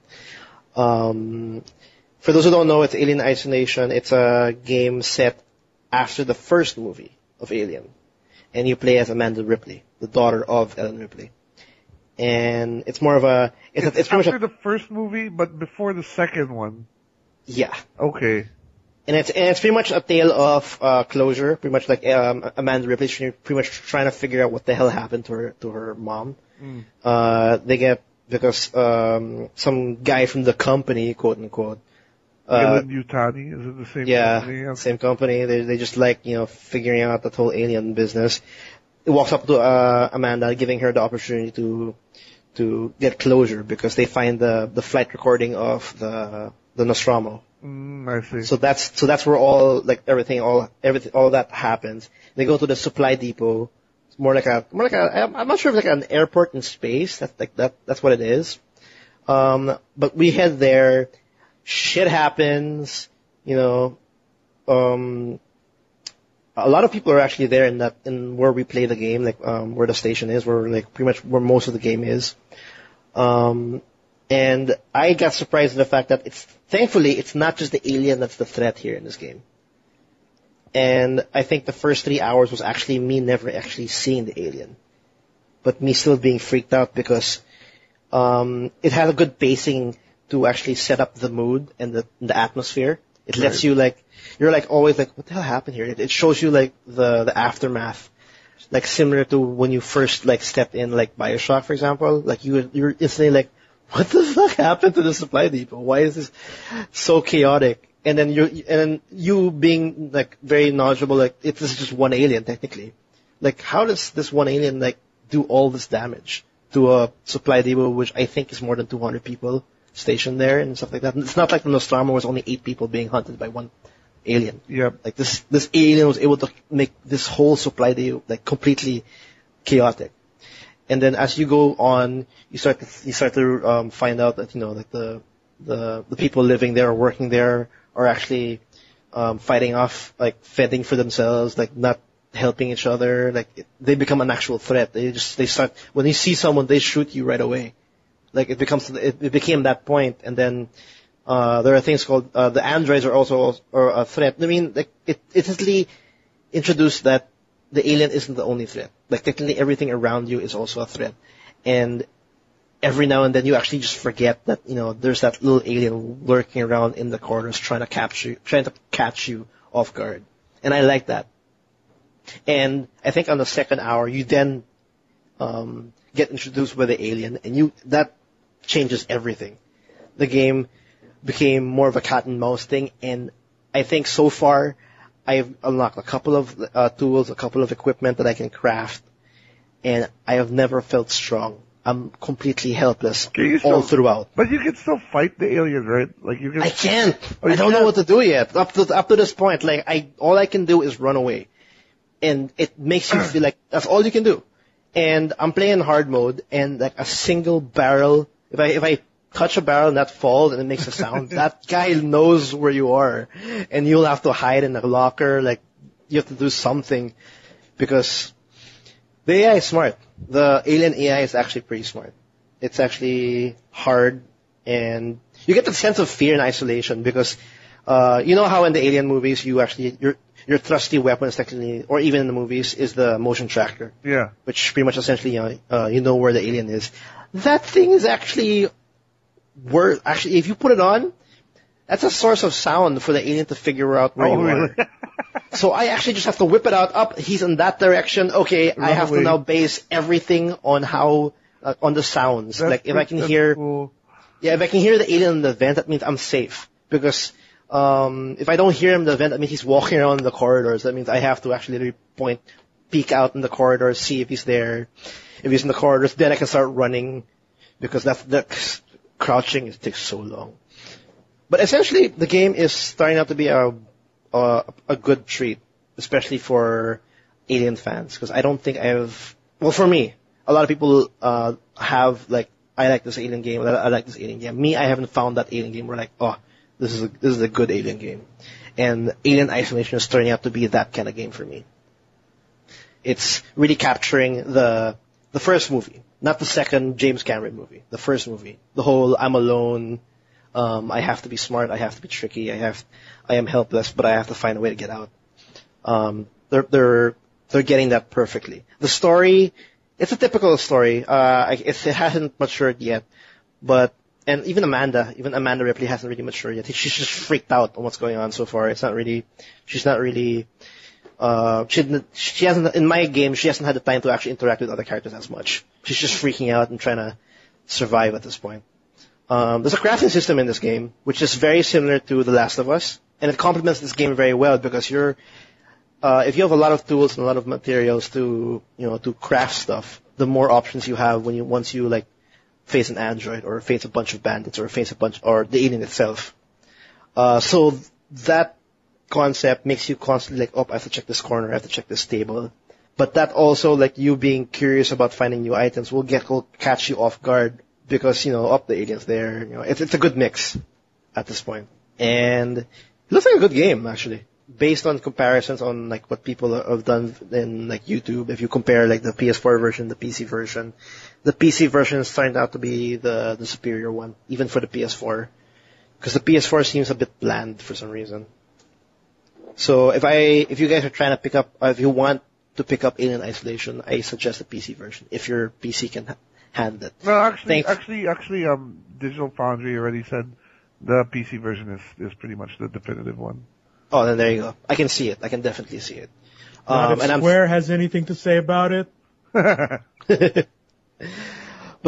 For those who don't know, it's Alien Isolation. It's a game set after the first movie of Alien. And you play as Amanda Ripley, the daughter of Ellen Ripley. And it's more of it's pretty much after the first movie, but before the second one. Yeah. Okay. And it's pretty much a tale of closure. Pretty much like Amanda Ripley, she's pretty much trying to figure out what the hell happened to her mom. Because some guy from the company, quote unquote. Ellen Yutani, is it the same company? Yeah, same company. They just like figuring out that whole alien business. It walks up to Amanda, giving her the opportunity to get closure because they find the flight recording of the Nostromo. I see. So that's where all that happens. They go to the supply depot. It's more like I'm not sure if it's like an airport in space. That's what it is. But we head there. Shit happens. A lot of people are actually there in where we play the game, where the station is, pretty much where most of the game is. And I got surprised at the fact that thankfully it's not just the alien that's the threat here in this game. And I think the first 3 hours was actually me never actually seeing the alien, but me still being freaked out because it had a good pacing to actually set up the mood and the atmosphere. It lets you you're always what the hell happened here? It shows you the aftermath, similar to when you first step in BioShock, for example. You're instantly what the fuck happened to the supply depot? Why is this so chaotic? And then you being very knowledgeable, this is just one alien technically. How does this one alien do all this damage to a supply depot, which I think is more than 200 people stationed there and stuff like that? And it's not like the Nostromo was only 8 people being hunted by one alien. Yep. This alien was able to make this whole supply depot completely chaotic. And then as you go on, you start to find out that the people living there or working there are actually fighting off, fending for themselves, not helping each other. They become an actual threat. They start, when you see someone, they shoot you right away. It became that point. And then there are things called the androids are also a threat. I mean, it instantly introduced that the alien isn't the only threat. Technically everything around you is also a threat. And every now and then you actually just forget that, there's that little alien lurking around in the corners trying to catch you off guard. And I like that. And I think on the second hour you then get introduced with the alien, and that changes everything. The game became more of a cat and mouse thing, and I think so far I've unlocked a couple of tools, a couple of equipment that I can craft, and I have never felt strong. I'm completely helpless all throughout. But you can still fight the alien, right? I can't. I don't know what to do yet. Up to this point, all I can do is run away, and it makes you feel like that's all you can do. And I'm playing hard mode, and a single barrel, if I touch a barrel and that falls and it makes a sound, that guy knows where you are, and you'll have to hide in a locker. You have to do something because the AI is smart. The alien AI is actually pretty smart. It's actually hard, and you get the sense of fear and isolation because you know how in the alien movies your trusty weapon is technically, or even in the movies, is the motion tracker. Yeah. Which pretty much essentially you know where the alien is. That thing is actually actually, if you put it on, that's a source of sound for the alien to figure out where you really? are. So I actually just have to whip it out up. He's in that direction. Okay, I have to now base everything on how on the sounds. Like if I can hear, if I can hear the alien in the vent, that means I'm safe. Because if I don't hear him in the vent, that means he's walking around the corridors. That means I have to actually peek out in the corridors, see if he's there. If he's in the corridors, then I can start running. Because that crouching takes so long. But essentially, the game is starting out to be a good treat, especially for Alien fans. Because I don't think for me, a lot of people have like, I like this Alien game, I like this Alien game. Me, I haven't found that Alien game where like, oh, this is a good Alien game. And Alien Isolation is turning out to be that kind of game for me. It's really capturing the first movie, not the second James Cameron movie. The first movie, the whole I'm alone. I have to be smart. I have to be tricky. I am helpless, but I have to find a way to get out. They're getting that perfectly. The story, it's a typical story. It hasn't matured yet, and even Amanda Ripley hasn't really matured yet. She's just freaked out on what's going on so far. She's not really, she hasn't, in my game, she hasn't had the time to actually interact with other characters as much. She's just freaking out and trying to survive at this point. There's a crafting system in this game, which is very similar to The Last of Us, and it complements this game very well because if you have a lot of tools and a lot of materials to craft stuff, the more options you have once you like face an android or face a bunch of bandits or or the alien itself. So that concept makes you constantly like, I have to check this corner, I have to check this table. But that also, like, you being curious about finding new items will catch you off guard because, the alien's there. It's a good mix at this point. And it looks like a good game, actually. Based on comparisons on, like, what people have done in, like, YouTube. If you compare, like, the PS4 version, the PC version. The PC version has turned out to be the superior one, even for the PS4. Because the PS4 seems a bit bland for some reason. So if you guys are trying to pick up, if you want to pick up Alien Isolation, I suggest the PC version if your PC can handle it. No, actually, Digital Foundry already said the PC version is pretty much the definitive one. Oh, then there you go. I can see it. I can definitely see it. If Square has anything to say about it. But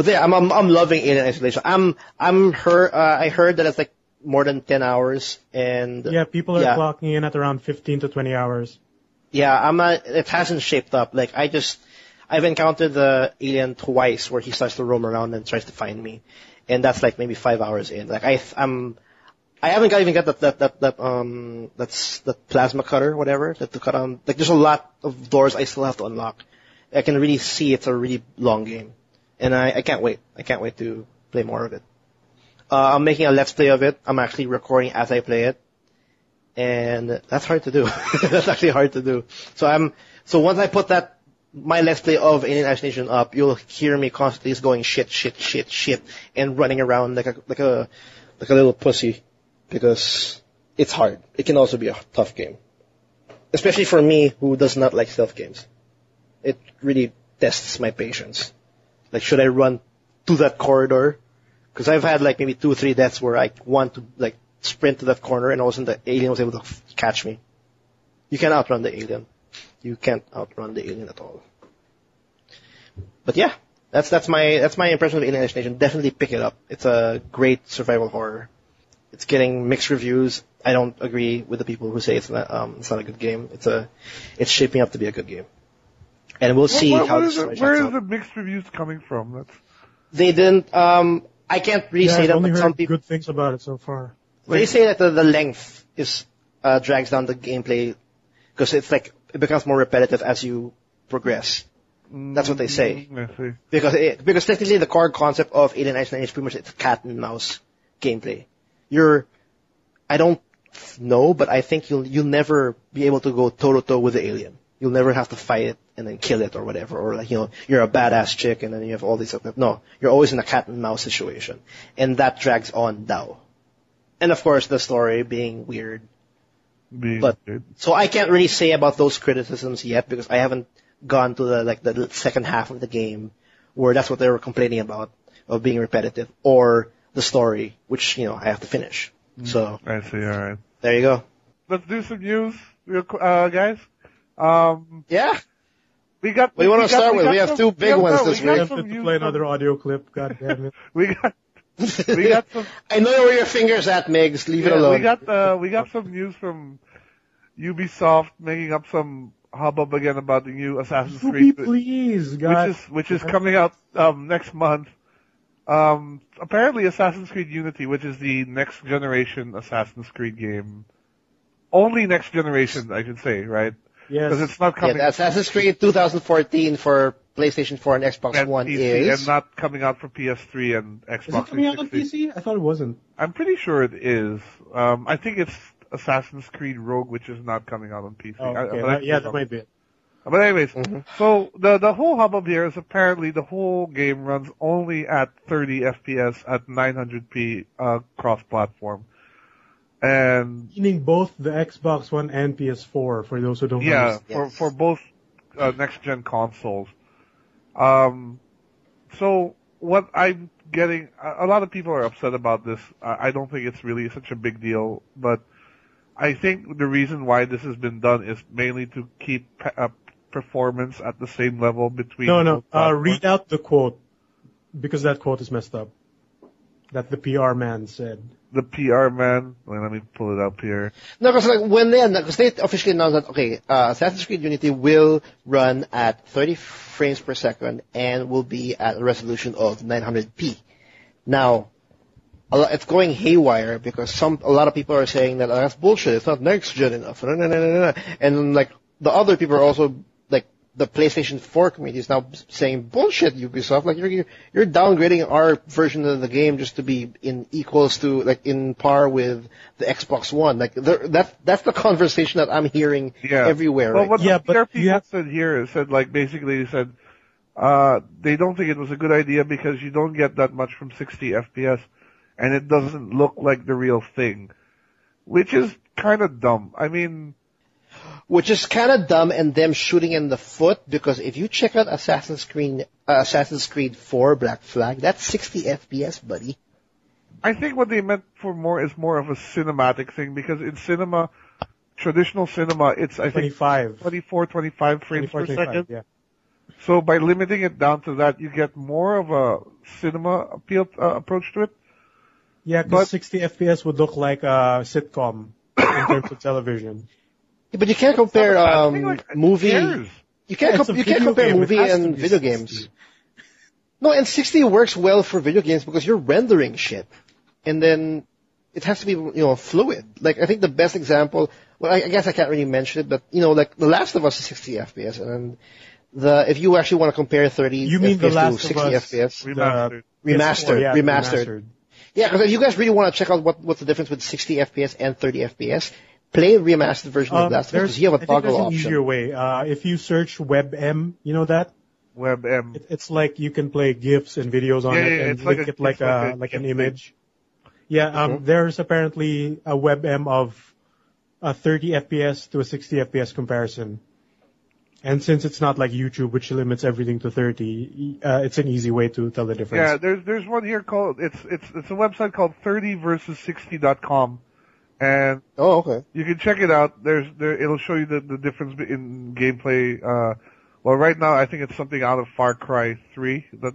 yeah, I'm loving Alien Isolation. I heard that it's like more than 10 hours and yeah, people are clocking in at around 15 to 20 hours. Yeah, it hasn't shaped up. Like I've encountered the alien twice where he starts to roam around and tries to find me. And that's like maybe 5 hours in. Like I haven't even got that plasma cutter, whatever, to cut on. Like there's a lot of doors I still have to unlock. I can really see it's a really long game. And I can't wait. I can't wait to play more of it. I'm making a let's play of it. I'm actually recording as I play it. And that's hard to do. That's actually hard to do. So once I put my let's play of Alien Isolation up, you'll hear me constantly just going shit, and running around like a little pussy. Because it's hard. It can also be a tough game. Especially for me who does not like stealth games. It really tests my patience. Like, should I run to that corridor? Because I've had like maybe 2 or 3 deaths where I want to like sprint to that corner and all of a sudden the alien was able to catch me. You can't outrun the alien. You can't outrun the alien at all. But yeah, that's my impression of Alien Isolation. Definitely pick it up. It's a great survival horror. It's getting mixed reviews. I don't agree with the people who say it's not a good game. It's shaping up to be a good game. And we'll see how this story shapes out. Where is the mixed reviews coming from? They didn't, I can't really say that, I've only but heard some people, good things about it so far. they say that the length drags down the gameplay because it's like, it becomes more repetitive as you progress. That's what they say. I see. Because technically the core concept of Alien Isolation is pretty much it's cat and mouse gameplay. I don't know, but I think you'll never be able to go toe to toe with the alien. You'll never have to fight it and then kill it or whatever, or like, you're a badass chick and then you have all these stuff. No, you're always in a cat and mouse situation. And that drags on now. And of course the story being weird. So I can't really say about those criticisms yet because I haven't gone to the second half of the game where that's what they were complaining about, of being repetitive, or the story, which I have to finish. So I see. All right. there you go. Let's do some news, guys. Yeah. We got. What do you want to start with? We have two big ones this We week. have to play another audio clip. God damn it. We got some. I know where your finger's at, Migs. Leave it alone. We got some news from Ubisoft making up some hubbub again about the new Assassin's Creed, Please, God. which is coming out next month. Apparently Assassin's Creed Unity, which is the next generation Assassin's Creed game. Only next generation, I should say, right? Yes. Because it's not coming. Yeah, Assassin's Creed 2014 for PlayStation 4 and Xbox and One PC, is. and not coming out for PS3 and Xbox Is it coming out on 360. PC? I thought it wasn't. I'm pretty sure it is. I think it's Assassin's Creed Rogue, which is not coming out on PC. Oh, okay. That might be it. But anyways, so the whole hubbub here is apparently the whole game runs only at 30 FPS at 900p cross-platform. And Meaning both the Xbox One and PS4, for those who don't yeah, understand. for both next-gen consoles. So what I'm getting, a lot of people are upset about this. I don't think it's really such a big deal, but I think the reason why this has been done is mainly to keep performance at the same level between. No. Read out the quote, because that quote is messed up. That the PR man said. The PR man. Wait, let me pull it up here. No, because they officially announced that Assassin's Creed Unity will run at 30 frames per second and will be at a resolution of 900p. Now, it's going haywire because a lot of people are saying that that's bullshit. It's not next gen enough. And like the other people are also like the PlayStation 4 community is now saying bullshit, Ubisoft. Like you're downgrading our version of the game just to be in par with the Xbox One. Like that's the conversation that I'm hearing everywhere. Well, what the PR but people said here is basically said they don't think it was a good idea because you don't get that much from 60 FPS. And it doesn't look like the real thing, which is kind of dumb. I mean, which is kind of dumb and them shooting in the foot because if you check out Assassin's Creed 4 Black Flag, that's 60 FPS, buddy. I think what they meant for more is more of a cinematic thing because in cinema, traditional cinema, it's I think 24, 25 frames per second. Yeah. So by limiting it down to that, you get more of a cinema approach to it. Yeah, because 60 FPS would look like a sitcom in terms of television. Yeah, but you can't compare movie. You can't compare movie and video games. No, and 60 works well for video games because you're rendering shit, and then it has to be fluid. Like I think the best example. Well, I guess I can't really mention it, but like The Last of Us is 60 FPS, and if you actually want to compare 30 FPS to 60 FPS, remastered. Yeah, because if you guys really want to check out what's the difference with 60 FPS and 30 FPS, play a remastered version of Last of Us because you have a toggle option. There's an easier way. If you search WebM, you know that? WebM. It's like you can play GIFs and videos on it and link it like an image. Yeah, there's apparently a WebM of a 30 FPS to a 60 FPS comparison. And since it's not like YouTube, which limits everything to 30, it's an easy way to tell the difference. Yeah, there's one here called it's a website called 30versus60.com, and you can check it out. It'll show you the difference in gameplay. Well, right now I think it's something out of Far Cry 3 that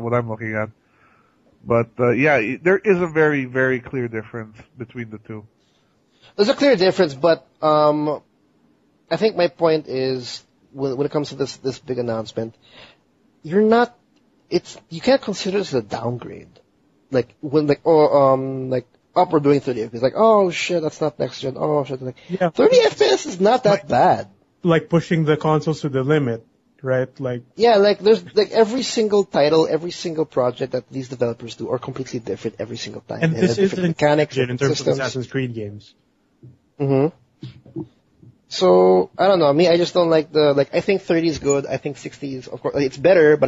what I'm looking at. But there is a very very clear difference between the two. There's a clear difference, but I think my point is when it comes to this big announcement, you can't consider this a downgrade. Like when we're doing 30 FPS, like oh shit, that's not next gen. Oh shit, 30 FPS is not that bad. Like pushing the consoles to the limit, right? There's every single title, every single project that these developers do are completely different every single time. And this isn't mechanics in terms systems. of Assassin's Creed games. So, I don't know. I just don't like I think 30 is good. I think 60 is, of course, it's better, but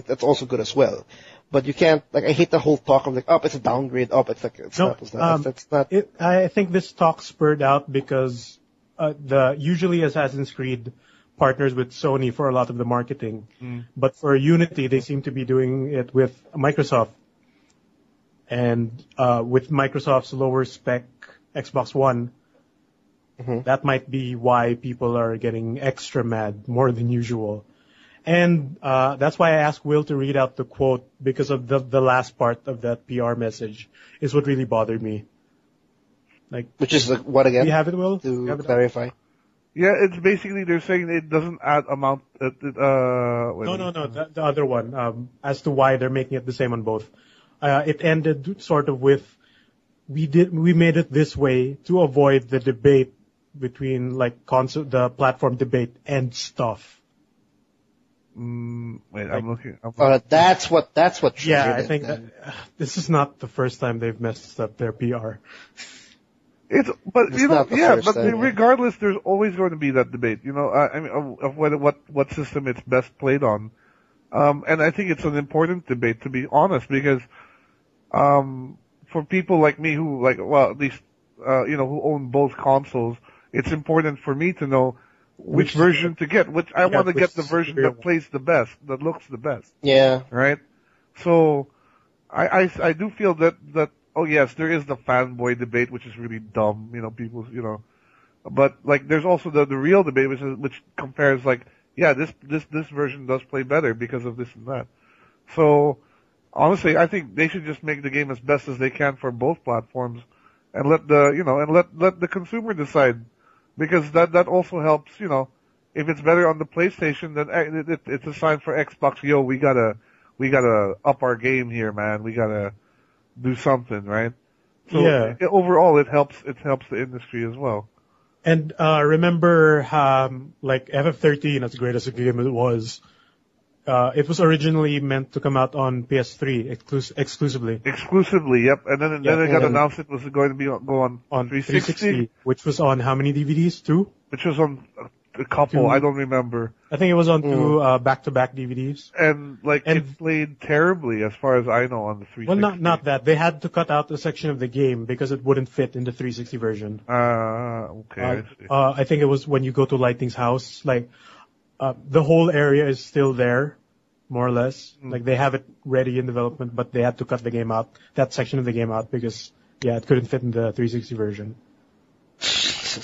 it's also good as well. But you can't, I hate the whole talk of it's a downgrade, it's not. I think this talk spurred out because, usually Assassin's Creed partners with Sony for a lot of the marketing. But for Unity, they seem to be doing it with Microsoft. And with Microsoft's lower spec Xbox One, that might be why people are getting extra mad more than usual. And that's why I asked Will to read out the quote, because of the last part of that PR message is what really bothered me. Like, which is what again? Do you have it, Will? To clarify. Yeah, it's basically they're saying it doesn't add amount. No, the other one. As to why they're making it the same on both. It ended sort of with, we made it this way to avoid the debate between like the platform debate and stuff. Wait, like, I'm looking. That's what. Yeah, I think that, this is not the first time they've messed up their PR. Regardless, there's always going to be that debate, I mean, of what system it's best played on. And I think it's an important debate, to be honest, because, for people like me who at least, who own both consoles, it's important for me to know which version to get, I want to get the version that plays the best, that looks the best. Yeah. Right? So, I do feel that, oh yes, there is the fanboy debate, which is really dumb, people, but like, there's also the real debate, which compares like, yeah, this version does play better because of this and that. So, honestly, I think they should just make the game as best as they can for both platforms, and let the consumer decide, because that also helps, if it's better on the PlayStation, then it's a sign for Xbox, yo, we gotta up our game here, man, we gotta do something, right? So yeah. Overall, it helps the industry as well. And remember, like FF13, as great as a game it was originally meant to come out on PS3 exclusively. Exclusively, yep. And then it got announced it was going to go on 360, which was on how many DVDs? 2? Which was on a couple. 2. I don't remember. I think it was on 2 back-to-back DVDs. And it played terribly, as far as I know, on the 360. Well, not that. They had to cut out a section of the game because it wouldn't fit in the 360 version. Okay. I see. I think it was when you go to Lightning's house, like, the whole area is still there, more or less. Like, they have it ready in development, but they had to cut that section of the game out because, it couldn't fit in the 360 version.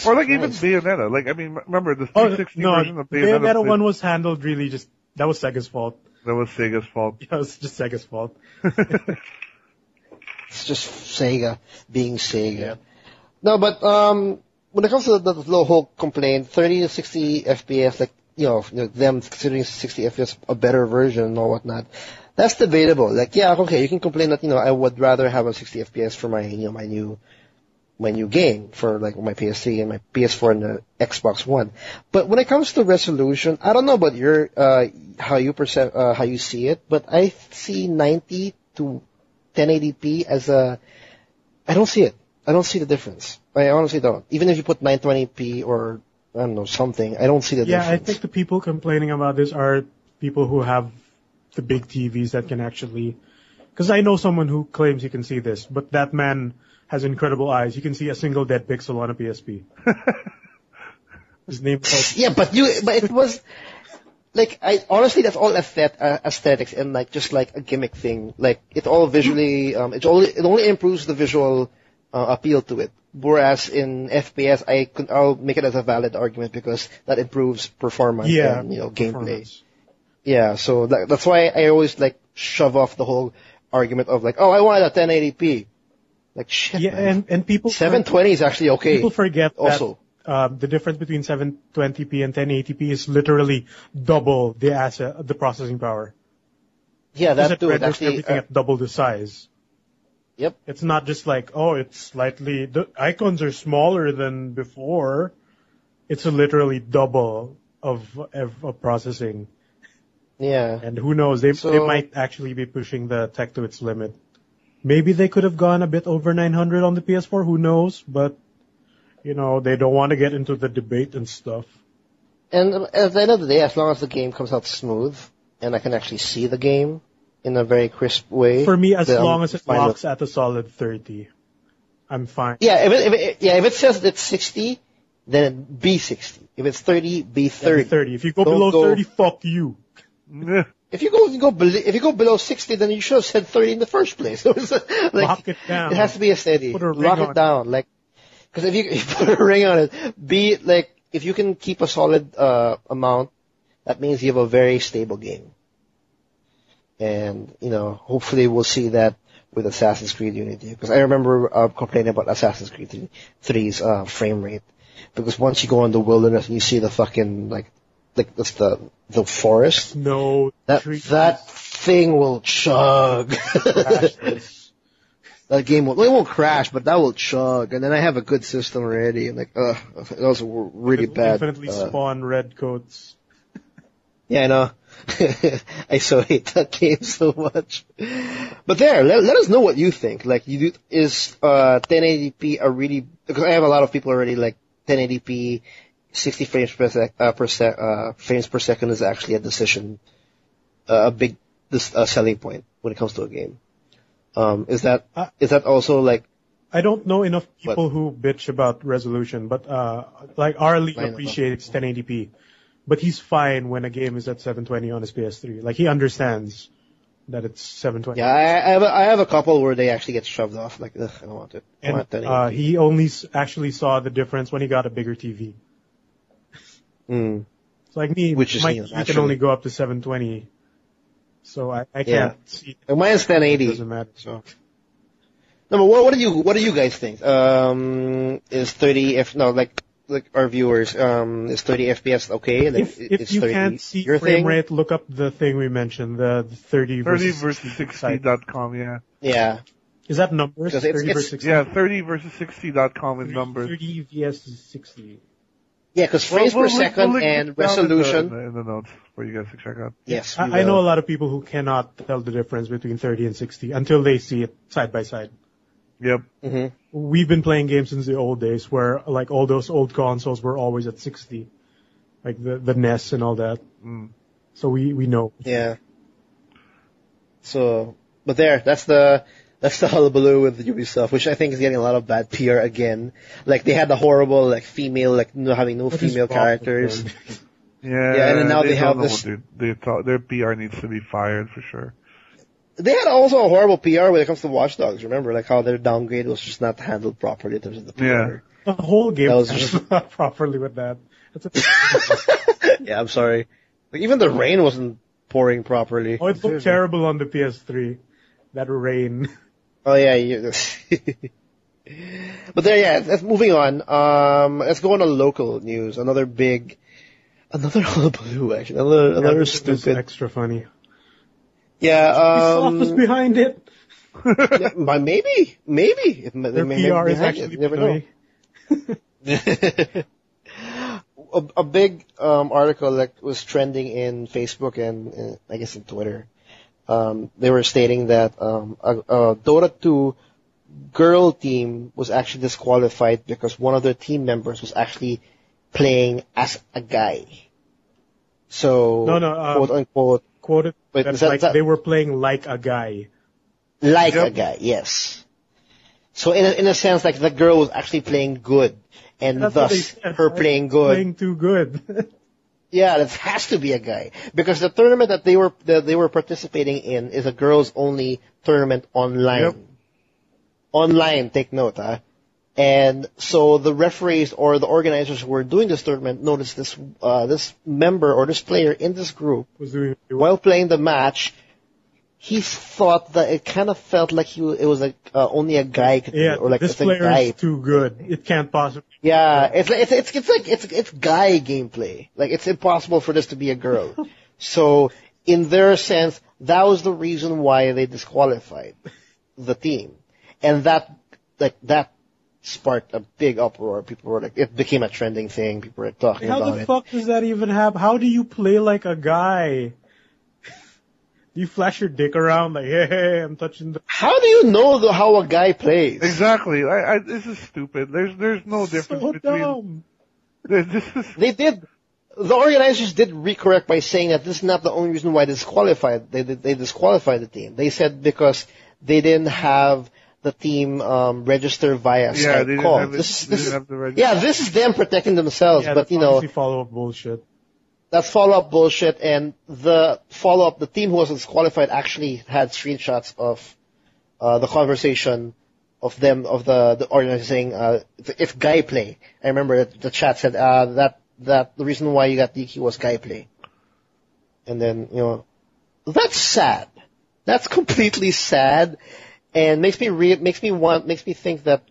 Or like even Bayonetta. Like, I mean, remember the 360 version of Bayonetta? Bayonetta one was handled really that was Sega's fault. That was Sega's fault. Yeah, it was just Sega's fault. It's just Sega being Sega. Yeah. No, but when it comes to the whole complaint, 30 to 60 FPS, like, them considering 60 FPS a better version or whatnot, that's debatable. Like, yeah, okay, you can complain that, I would rather have a 60 FPS for my new game, for like my PS3 and my PS4 and the Xbox One. But when it comes to resolution, I don't know about your how you see it, but I see 90 to 1080p as I don't see it. I don't see the difference. I honestly don't. Even if you put 920p or I don't know, something, I don't see the difference. Yeah, I think the people complaining about this are people who have the big TVs that can actually, because I know someone who claims he can see this, but that man has incredible eyes. You can see a single dead pixel on a PSP. His name was... Yeah, but it was, like, honestly, that's all aesthetics and like, just like a gimmick thing. Like, it all visually, it only improves the visual, appeal to it. Whereas in FPS, I'll make it as a valid argument because that improves performance and, gameplay. Yeah, so that's why I always like shove off the whole argument of like, oh, I want a 1080p. Like shit. Yeah, man. and people 720 is actually okay. People forget also that the difference between 720p and 1080p is literally double the processing power. Yeah, that too. Actually, everything at double the size. Yep. It's not just like, it's the icons are smaller than before. It's literally double of processing. Yeah. And who knows, they might actually be pushing the tech to its limit. Maybe they could have gone a bit over 900 on the PS4, who knows, but, they don't want to get into the debate and stuff. And at the end of the day, as long as the game comes out smooth, and I can actually see the game in a very crisp way. For me, as long as it locks at a solid 30, I'm fine. Yeah, if it says it's 60, then be 60. If it's 30, be 30. If you go below 30, fuck you. if you go below 60, then you should have said 30 in the first place. Like, Lock it down. It has to be a steady. Put a ring Lock on it down. Like, because if you put a ring on it, if you can keep a solid amount, that means you have a very stable game. And, hopefully we'll see that with Assassin's Creed Unity. Because I remember complaining about Assassin's Creed 3's frame rate. Because once you go in the wilderness and you see the fucking, like that's the forest. No. That thing will chug. That game it won't crash, but that will chug. And then I have a good system already. And that was really bad. Infinitely spawn red coats. Yeah, I know. I so hate that game so much. But let us know what you think. Like, is 1080p a really? Because I have a lot of people already like 1080p, 60 frames frames per second is actually a decision, a big selling point when it comes to a game. Is that also like? I don't know enough people who bitch about resolution, but like Arlie appreciates 1080p. But he's fine when a game is at 720 on his PS3. Like, he understands that it's 720. Yeah, I have a couple where they actually get shoved off. Like, ugh, I don't want it. I want 1080p. He only actually saw the difference when he got a bigger TV. Mm. It's like me, Which is, I can only go up to 720. So I can't see. Mine's 1080. It doesn't matter. So. No, but what do you guys think? Is 30 our viewers, is 30 FPS okay? Like, if you can't see frame rate, look up the thing we mentioned, the 30 versus 60.com, yeah. Yeah. Is that numbers? 30 versus 60? Yeah, 30 versus 60.com is numbers. 30 vs 60. Yeah, because frames per second and resolution. In the notes for you guys to check out. Yes. I know a lot of people who cannot tell the difference between 30 and 60 until they see it side by side. Yep. Mm-hmm. We've been playing games since the old days where, like, all those old consoles were always at 60. Like the NES and all that. Mm. So we know. Yeah. So, but that's the hullabaloo with Ubisoft, which I think is getting a lot of bad PR again. Like, they had the horrible, like, female, like, having no female characters. Yeah, and then now they have this. Their PR needs to be fired for sure. They had also a horrible PR when it comes to Watch Dogs. Remember, like, how their downgrade was just not handled properly in terms of the PR. Yeah. The whole game was just not properly with that. Yeah, I'm sorry. Like, even the rain wasn't pouring properly. Oh, it looked terrible on the PS3. That rain. Oh yeah. But let's moving on. Let's go on to local news. Another hullabaloo, actually. Another stupid. Extra funny. Yeah, Ubisoft was behind it. Yeah, maybe. Their PR is actually never know. A big article that was trending in Facebook and I guess in Twitter. They were stating that a Dota 2 girl team was actually disqualified because one of their team members was actually playing as a guy. So, quote unquote. Quoted that they were playing like a guy. Like a guy, yes. So in a sense, like, the girl was actually playing good, and thus her playing good. Playing too good. Yeah, that has to be a guy, because the tournament that they were participating in is a girls only tournament online. Yep. Online, take note, huh? And so the referees or the organizers who were doing this tournament noticed this member or this player in this group was doing while playing the match. He thought that it kind of felt like it was like only a guy could do it, or like this player is too good. It can't possibly. Yeah, it's guy gameplay. Like, it's impossible for this to be a girl. So in their sense, that was the reason why they disqualified the team, and that sparked a big uproar. People were like, it became a trending thing. People were talking about it. How the fuck does that even happen? How do you play like a guy? Do you flash your dick around like, hey, I'm touching the... How do you know how a guy plays? Exactly. This is stupid. There's no difference so between... Dumb. They did... The organizers did recorrect by saying that this is not the only reason why they disqualified the team. They said because they didn't have the team register via Skype call. This is them protecting themselves, but follow-up bullshit. That's follow-up bullshit, and the follow-up, the team who was disqualified actually had screenshots of the conversation of them, of the organizer saying, it's guy play. I remember the chat said, that the reason why you got DQ was guy play. And then, that's sad. That's completely sad, and makes me think that,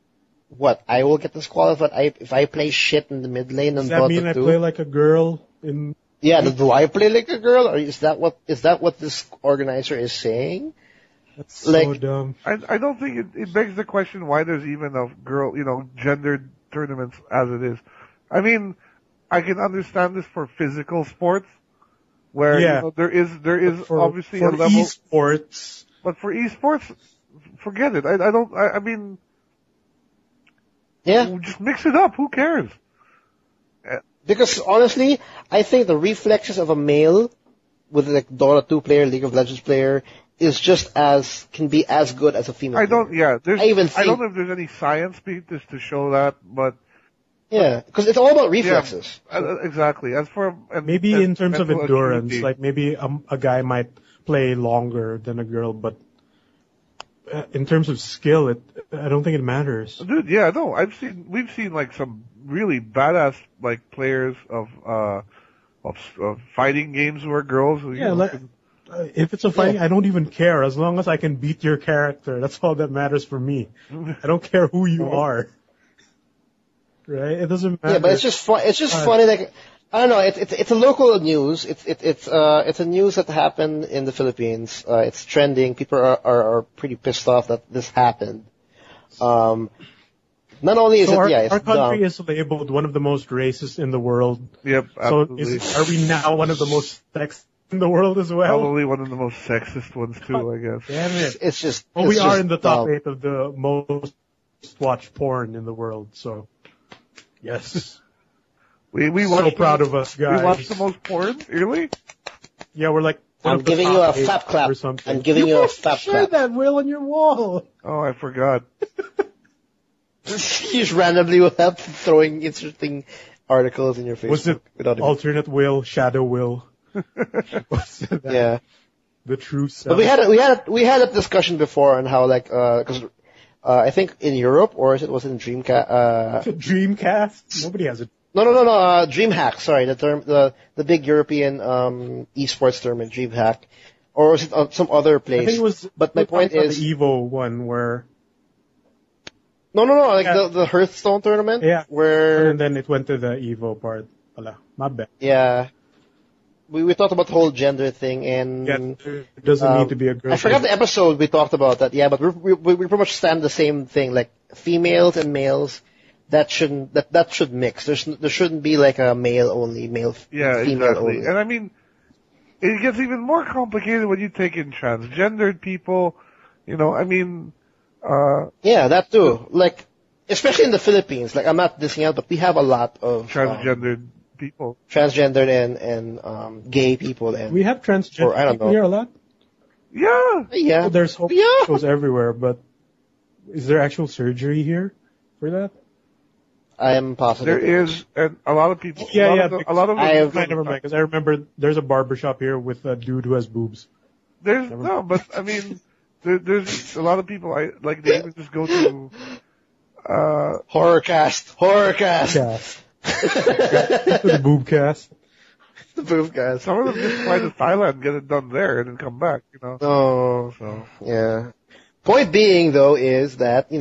I will get disqualified if I play shit in the mid lane and Dota 2? Does that mean I play like a girl in... Yeah, do I play like a girl, or is that what this organizer is saying? That's so dumb. I don't think it begs the question why there's even a girl, gendered tournaments as it is. I mean, I can understand this for physical sports, where there is obviously a level. Esports, but for esports, forget it. I mean, just mix it up. Who cares? Because honestly, I think the reflexes of a male with like Dota 2 player, League of Legends player, can be as good as a female. I don't know if there's any science beat this to show that, but because it's all about reflexes. Yeah, exactly. As for maybe in terms of endurance, like maybe a guy might play longer than a girl, but in terms of skill, I don't think it matters. Dude, yeah, no, we've seen like some really badass like players of fighting games who are girls. If it's a fighting, I don't even care as long as I can beat your character. That's all that matters for me. I don't care who you are. Right? It doesn't matter. Yeah, but it's just fun. It's just funny. Like I don't know. It's a local news. It's a news that happened in the Philippines. It's trending. People are pretty pissed off that this happened. Not only is it's our country dumb. is labeled one of the most racist in the world. Yep, absolutely. So are we now one of the most sexist in the world as well? Probably one of the most sexist ones too, I guess. Damn it! It's just. Well, we are in the top 8 of the most watched porn in the world. So, yes. We so proud of us, guys. We watch the most porn, really? Yeah, we're like. I'm giving you a flap clap. Or something. I'm giving you a flap share clap. that Will on your wall. Oh, I forgot. You just randomly without throwing interesting articles in your Facebook. Was it alternate Will, shadow Will? Yeah. The true self. But we had a discussion before on how because I think in Europe, or was it in Dreamcast? Dreamcast? Nobody has it. No. DreamHack. Sorry, the term, the big European esports tournament, DreamHack, or was it on some other place? I think it was. But my point is the Evo one where. No, like the Hearthstone tournament. Yeah. Where. And then it went to the Evo part. My bad. Yeah. We talked about the whole gender thing, and it doesn't need to be a girl. I forgot the episode we talked about that. Yeah, but we pretty much stand the same thing. Like females and males, that should mix. There shouldn't be like a male female exactly. only. And I mean, it gets even more complicated when you take in transgendered people. That too. Like, especially in the Philippines. Like, I'm not dissing out, but we have a lot of transgendered people, transgendered and gay people, and we have transgender people here a lot. Yeah. Well, there's hospitals everywhere, but is there actual surgery here for that? I am positive there is, and a lot of people. A lot of never mind, because I remember there's a barbershop here with a dude who has boobs. But I mean, there's a lot of people. They even just go to Horrorcast. The boobcast. The boobcast. Some of them just fly to Thailand and get it done there and then come back, Oh, so yeah. Point being, though, is that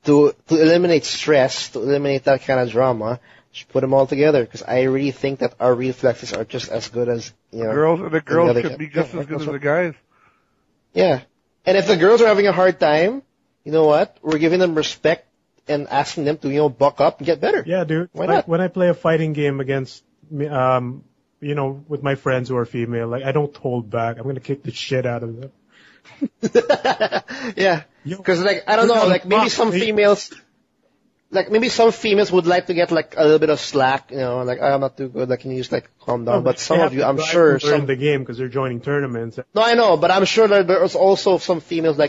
to eliminate stress, to eliminate that kind of drama, just put them all together. Because I really think that our reflexes are just as good as girls, and the girls should be just as good as the guys. Yeah, and if the girls are having a hard time, you know what? We're giving them respect and asking them to, buck up and get better. Yeah, dude. Why not? When I play a fighting game against, with my friends who are female, I don't hold back. I'm gonna kick the shit out of them. Yeah. Because, I don't know, maybe some females would like to get, a little bit of slack, I'm not too good, can you just, calm down? But some of you, I'm sure, learn the game because they're joining tournaments. No, I know, but I'm sure that there's also some females,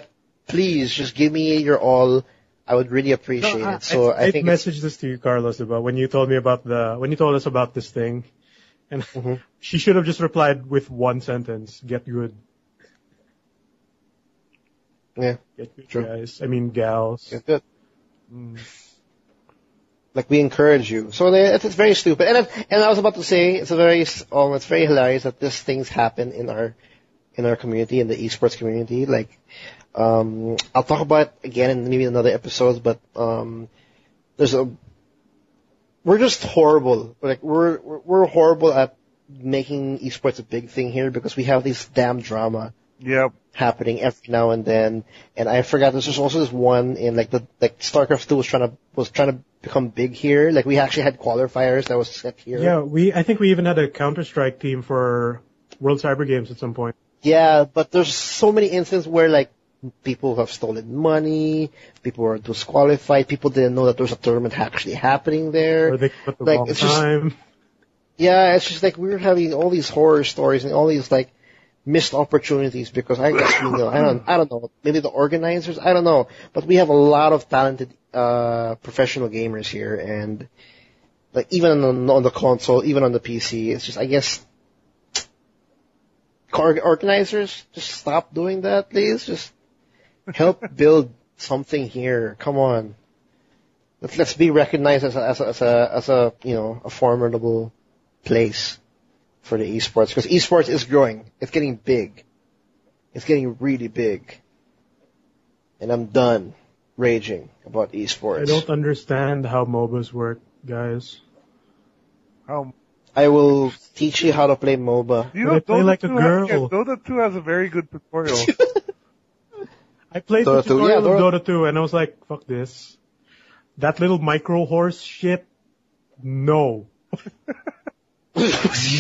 please, just give me your all. I would really appreciate it. So I think messaged this to you, Carlos, about when you told us about this thing, And she should have just replied with one sentence, get good. Yeah. Get good, True. guys. I mean, gals. Get good. Like, we encourage you. So it's very stupid. And I was about to say, it's very hilarious that these things happen in our community, in the esports community. Like, I'll talk about it again in maybe another episode, but, we're just horrible. Like, we're horrible at making esports a big thing here because we have this damn drama. Yep. Happening every now and then, and I forgot there's also this one in like StarCraft 2 was trying to become big here. Like, we actually had qualifiers that was set here. Yeah, I think we even had a Counter-Strike team for World Cyber Games at some point. Yeah, but there's so many instances where like people have stolen money, people were disqualified, people didn't know that there's a tournament actually happening there. Or they put the like, wrong it's time. Yeah, it's just like we're having all these horror stories and all these like missed opportunities because I guess I don't know, maybe the organizers, I don't know, but we have a lot of talented professional gamers here, and like even on the console, even on the PC, it's just, I guess, organizers, just stop doing that, please. Just help build something here. Come on, let's be recognized as a a formidable place for the esports, because esports is growing. It's getting big. It's getting really big. And I'm done raging about esports. I don't understand how MOBAs work, guys. I will teach you how to play MOBA. You know, I play Dota like a 2 girl. Dota 2 has a very good tutorial. I played Dota the 2, tutorial yeah, of Dota 2 and I was like, fuck this. That little micro horse shit, no.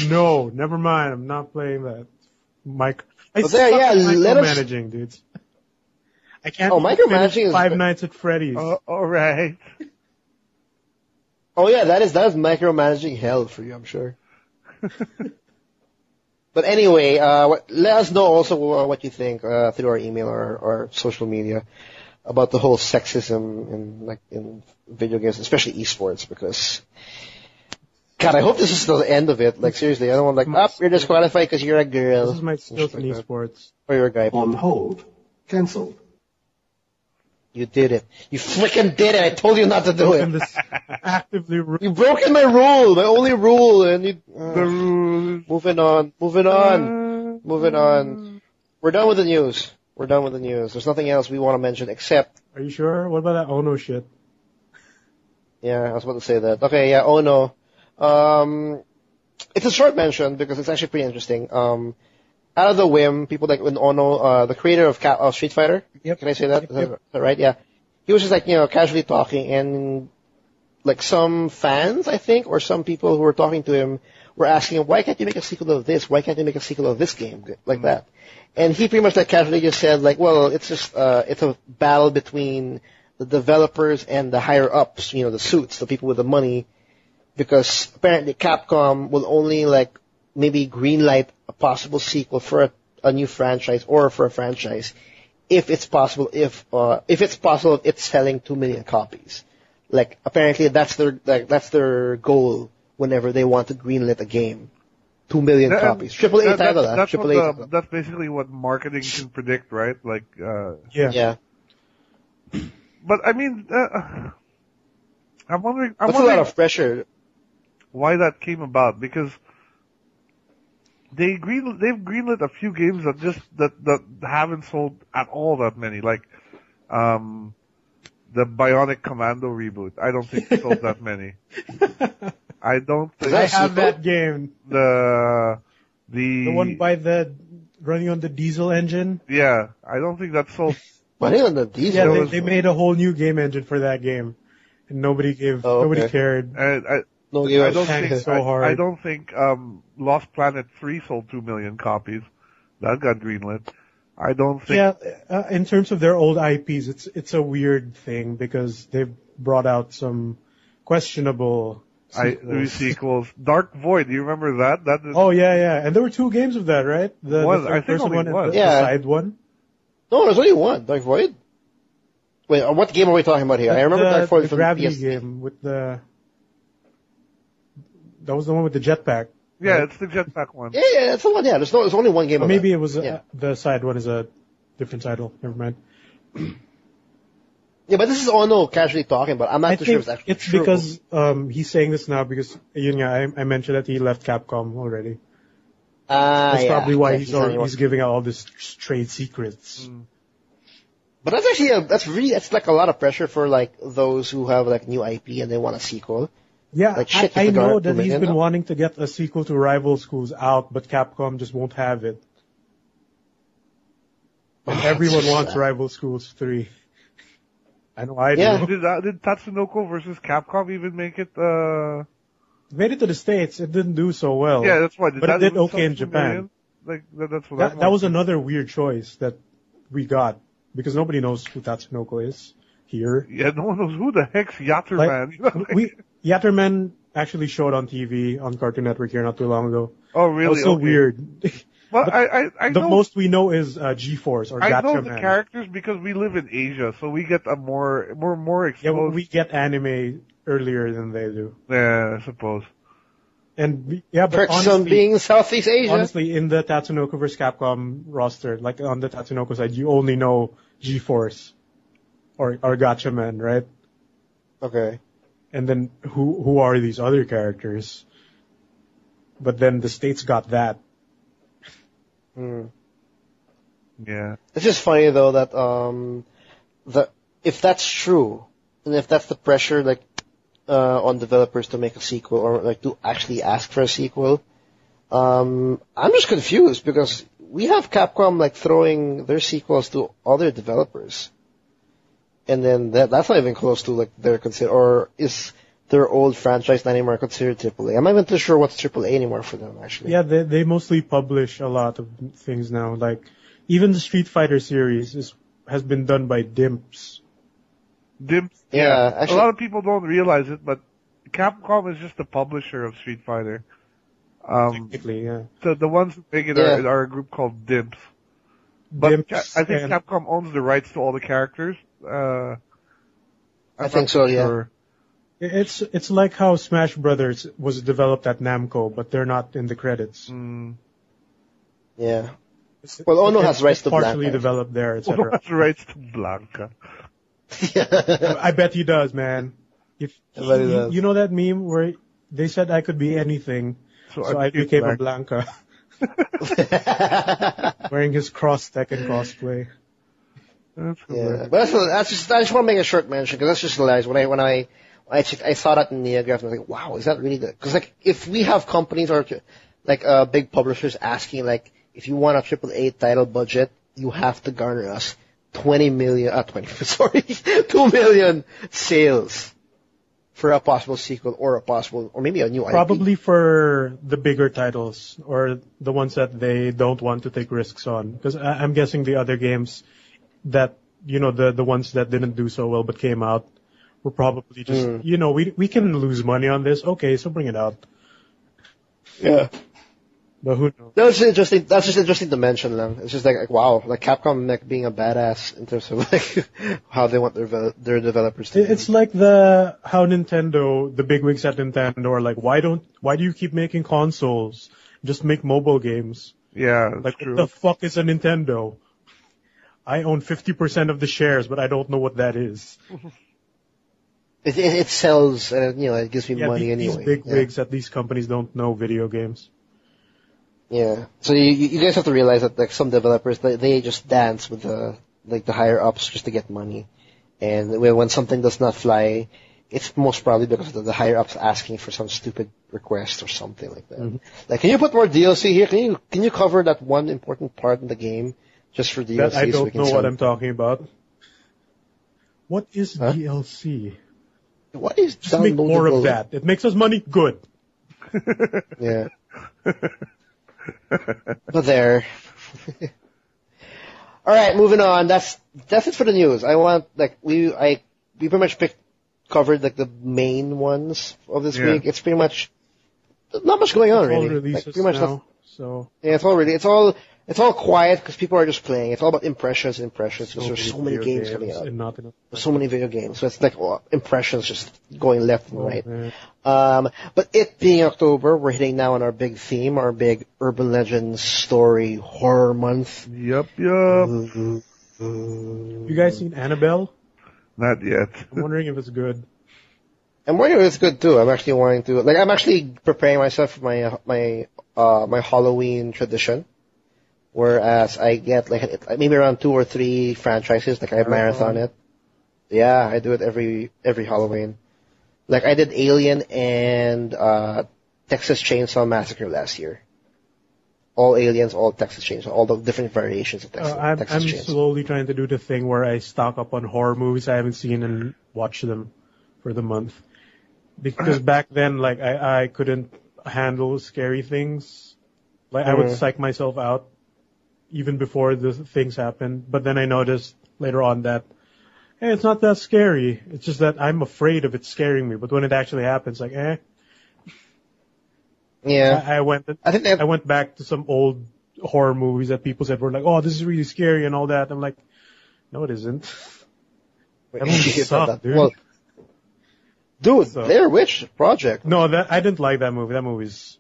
No, never mind. I'm not playing that. I But there, yeah, let us- micromanaging, dudes. I can't. Oh, even micromanaging finish is- Five Nights at Freddy's. Alright. Oh yeah, that is micromanaging hell for you, I'm sure. But anyway, let us know also what you think through our email or social media about the whole sexism in video games, especially esports, because God, I hope this is the end of it. Like, seriously, I don't want you're disqualified because you're a girl. This is my skills in like esports. or you're a guy. On hold. Cancelled. You did it. You freaking did it. I told you not to do And it. this actively You've broken my rule, my only rule, and you. The rules. Moving on. We're done with the news. There's nothing else we want to mention except. Are you sure? What about that Ono shit? Yeah, I was about to say that. Okay, yeah, oh no. It's a short mention because it's actually pretty interesting. Out of the whim, people like when Ono, the creator of Street Fighter. Yep. Can I say that? Yep. Is that right? Yeah. He was just like, casually talking, and like some fans, I think, or some people who were talking to him were asking him, why can't you make a sequel of this? Why can't you make a sequel of this game? Like that. And he pretty much like casually just said like, well, it's just, it's a battle between the developers and the higher ups, the suits, the people with the money, because apparently Capcom will only like maybe greenlight a possible sequel for a new franchise or for a franchise if it's possible, if it's selling 2 million copies. Like, apparently that's their goal whenever they want to greenlit a game. 2 million copies. AAA title, That's basically what marketing can predict, right? Like, Yeah. But I mean, I'm wondering That's a lot of pressure. why that came about, because they've greenlit a few games that haven't sold at all that many. Like, the Bionic Commando reboot. I don't think it sold that many. I don't think I have that game. the one by the running on the diesel engine. Yeah, I don't think that sold. But even the diesel. Yeah, they made a whole new game engine for that game, and nobody cared. And I don't Tanked think so hard. I don't think Lost Planet 3 sold 2 million copies. That got greenlit. I don't think. Yeah, in terms of their old IPs, it's a weird thing because they've brought out some questionable sequels. Dark Void, do you remember that? Oh yeah, and there were 2 games of that, right? The I think first only one and one. the Yeah. side one. No, there's only one. Dark Void? Wait, what game are we talking about here? I remember Dark Void the from gravity PS. game with that was the one with the jetpack. Yeah, right? it's the jetpack one. Yeah, it's the one. Yeah, there's only one game. Or of maybe that. it was Yeah. the side one is a different title. Never mind. Yeah, but this is Ono casually talking about. I'm I not too sure think if it's actually it's true. because he's saying this now because I mentioned that he left Capcom already. That's yeah. probably why Yeah, he's giving out all these trade secrets. But that's actually that's like a lot of pressure for like those who have like new IP and they want a sequel. Yeah, Like, shit, I you forgot know $2 that he's million been now? wanting to get a sequel to Rival Schools out, but Capcom just won't have it. And everyone wants Rival Schools 3. I know I do. Yeah. Did Tatsunoko versus Capcom even make it? Made it to the States. It didn't do so well. Yeah, that's why. But it did okay in Japan. Like that's what That was another weird choice that we got because nobody knows who Tatsunoko is here. Yeah, no one knows who the heck's Yatterman. Yatterman actually showed on TV on Cartoon Network here not too long ago. Oh, really? It was so Okay. weird. Well, But I the know, most we know is G-Force or I know Gatchaman. the characters because we live in Asia, so we get a more Yeah, exposed. we get anime earlier than they do. Yeah, I suppose. And but Perks on honestly, being Southeast Asia. honestly, in the Tatsunoko vs. Capcom roster, like on the Tatsunoko side, you only know G-Force or Gatchaman, right? Okay. And then who are these other characters? But then the States got that. Yeah. It's just funny though that if that's true, and if that's the pressure like on developers to make a sequel or like to actually ask for a sequel, I'm just confused because we have Capcom like throwing their sequels to other developers, and then that's not even close to like their or is their old franchise not anymore considered AAA? I'm not even too sure what's AAA anymore for them actually. Yeah, they mostly publish a lot of things now. Like even the Street Fighter series has been done by Dimps. Dimps. Yeah, actually- a lot of people don't realize it, but Capcom is just the publisher of Street Fighter. Technically, yeah. The ones who make it Yeah. are a group called Dimps. But Dimps I think and- Capcom owns the rights to all the characters. I think so, yeah. Sure. It's like how Smash Brothers was developed at Namco, but they're not in the credits. Yeah. Well, Ono has rights to partially Blanca. developed there, Ono etc. has rights to Blanca. I bet he does, man. If I bet he does. you know that meme where they said I could be anything, so I became a Blanca, wearing his cross Tekken cosplay. That's Yeah, hilarious. but I just want to make a short mention because that's just hilarious. When I saw that in Neograph and I was like, wow, is that really the? Because like if we have companies or like big publishers asking like if you want a AAA title budget, you have to garner us 2 million sales for a possible sequel or maybe a new IP. Probably for the bigger titles or the ones that they don't want to take risks on. Because I'm guessing the other games that, the ones that didn't do so well but came out were probably just, we can lose money on this. Okay, so bring it out. Yeah. But who knows? No, it's interesting. That's just interesting to mention, them. It's just like wow, like Capcom like being a badass in terms of like how they want their developers to. It's like how Nintendo, the bigwigs at Nintendo are like, why do you keep making consoles? Just make mobile games. Yeah, that's Like, true. what the fuck is a Nintendo? I own 50% of the shares, but I don't know what that is. It sells and it gives me Yeah, money these anyway. big wigs at these companies don't know video games. Yeah. So you guys have to realize that like some developers they just dance with the higher ups just to get money, and when something does not fly, it's most probably because the higher ups asking for some stupid request or something like that. Mm-hmm. Like, can you put more DLC here? Can you cover that one important part in the game just for DLC? That I so we don't can know sell what it? I'm talking about. What is DLC? What is Just make more downloadable? of that. It makes us money. Good. Yeah. But there. All right, moving on. That's it for the news. We pretty much covered like the main ones of this Yeah. week. It's pretty much not much going on All really. releases Like, pretty much now. So Yeah, it's all quiet because people are just playing. It's all about impressions and impressions because there's so many games coming out. and not enough. There's so many video games, so it's like impressions just going left and right. Man. But it being October, we're hitting now on our big theme, our big Urban Legends story horror month. Yup. You guys seen Annabelle? Not yet. I'm wondering if it's good. I'm wondering if it's good too. I'm actually preparing myself for my Halloween tradition. Whereas I get maybe around 2 or 3 franchises, like I marathon it. Yeah, I do it every Halloween. Like I did Alien and Texas Chainsaw Massacre last year. All Aliens, all Texas Chainsaw, all the different variations of Texas I'm Chainsaw. slowly trying to do the thing where I stock up on horror movies I haven't seen and watch them for the month. Because back then, like I couldn't handle scary things. Like I would psych myself out even before the things happened. But then I noticed later on that, hey, it's not that scary. It's just that I'm afraid of it scaring me. But when it actually happens, like, Yeah. I went back to some old horror movies that people said were like, oh, this is really scary and all that. I'm like, no, it isn't. That movie sucked, dude. Well, dude, Blair Witch Project. No, I didn't like that movie. That movie's...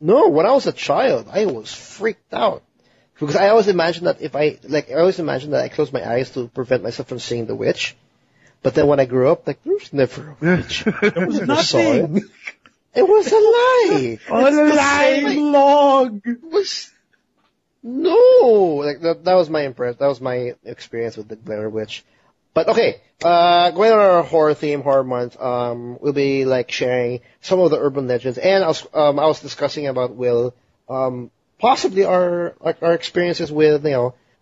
No, when I was a child, I was freaked out. Because I always imagined that I closed my eyes to prevent myself from seeing the witch. But then when I grew up, like, there's never a witch. There was nothing. It was a lie. It's the same log. No, like that was my experience with the Blair Witch. But okay, going on our horror theme, horror month, we'll be like sharing some of the urban legends, and I was discussing about possibly our experiences with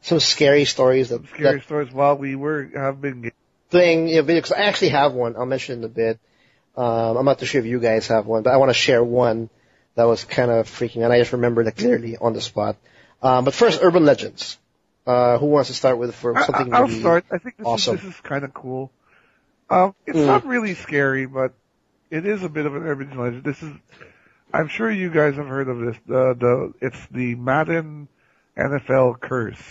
some scary stories stories while we have been playing video. Because I actually have one. I'll mention in a bit. I'm not too sure if you guys have one, but I want to share one that was kind of freaking out. I just remembered it clearly on the spot. But first, urban legends. Who wants to start with something I'll really start. I think this awesome? is kind of cool. It's not really scary, but it is a bit of an urban legend. I'm sure you guys have heard of this. It's the Madden NFL curse.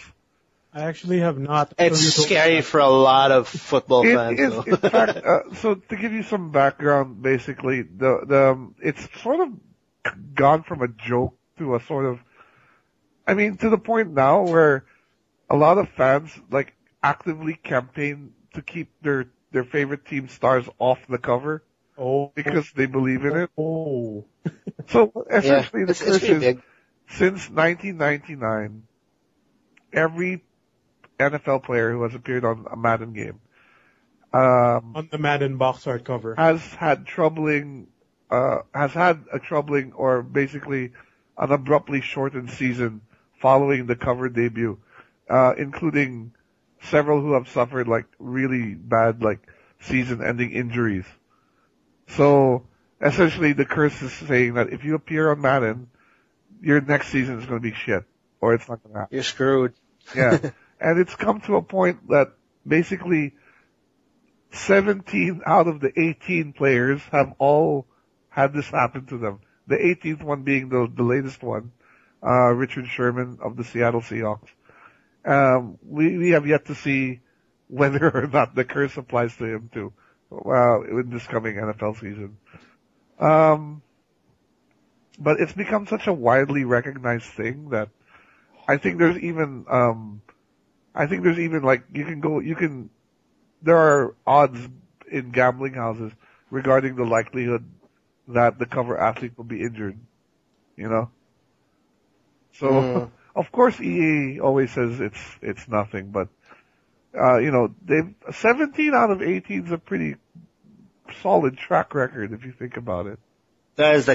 I actually have not. It's scary for a lot of football fans. In fact, so to give you some background, basically, it's sort of gone from a joke to a sort of, to the point now where a lot of fans like actively campaign to keep their favorite team stars off the cover. Oh, because they believe in it. Oh, so essentially, the curse is big. Since 1999, every NFL player who has appeared on a Madden game, on the Madden box art cover, has had a troubling or basically an abruptly shortened season following the cover debut, including several who have suffered like really bad like season-ending injuries. So essentially, the curse is saying that if you appear on Madden, your next season is going to be shit, or it's not going to happen. You're screwed. Yeah. And it's come to a point that basically 17 out of the 18 players have all had this happen to them. The 18th one being the latest one, Richard Sherman of the Seattle Seahawks. We have yet to see whether or not the curse applies to him too, in this coming NFL season. But it's become such a widely recognized thing that I think there's even like there are odds in gambling houses regarding the likelihood that the cover athlete will be injured, So, of course EA always says it's nothing, but, 17 out of 18 is a pretty solid track record if you think about it. That is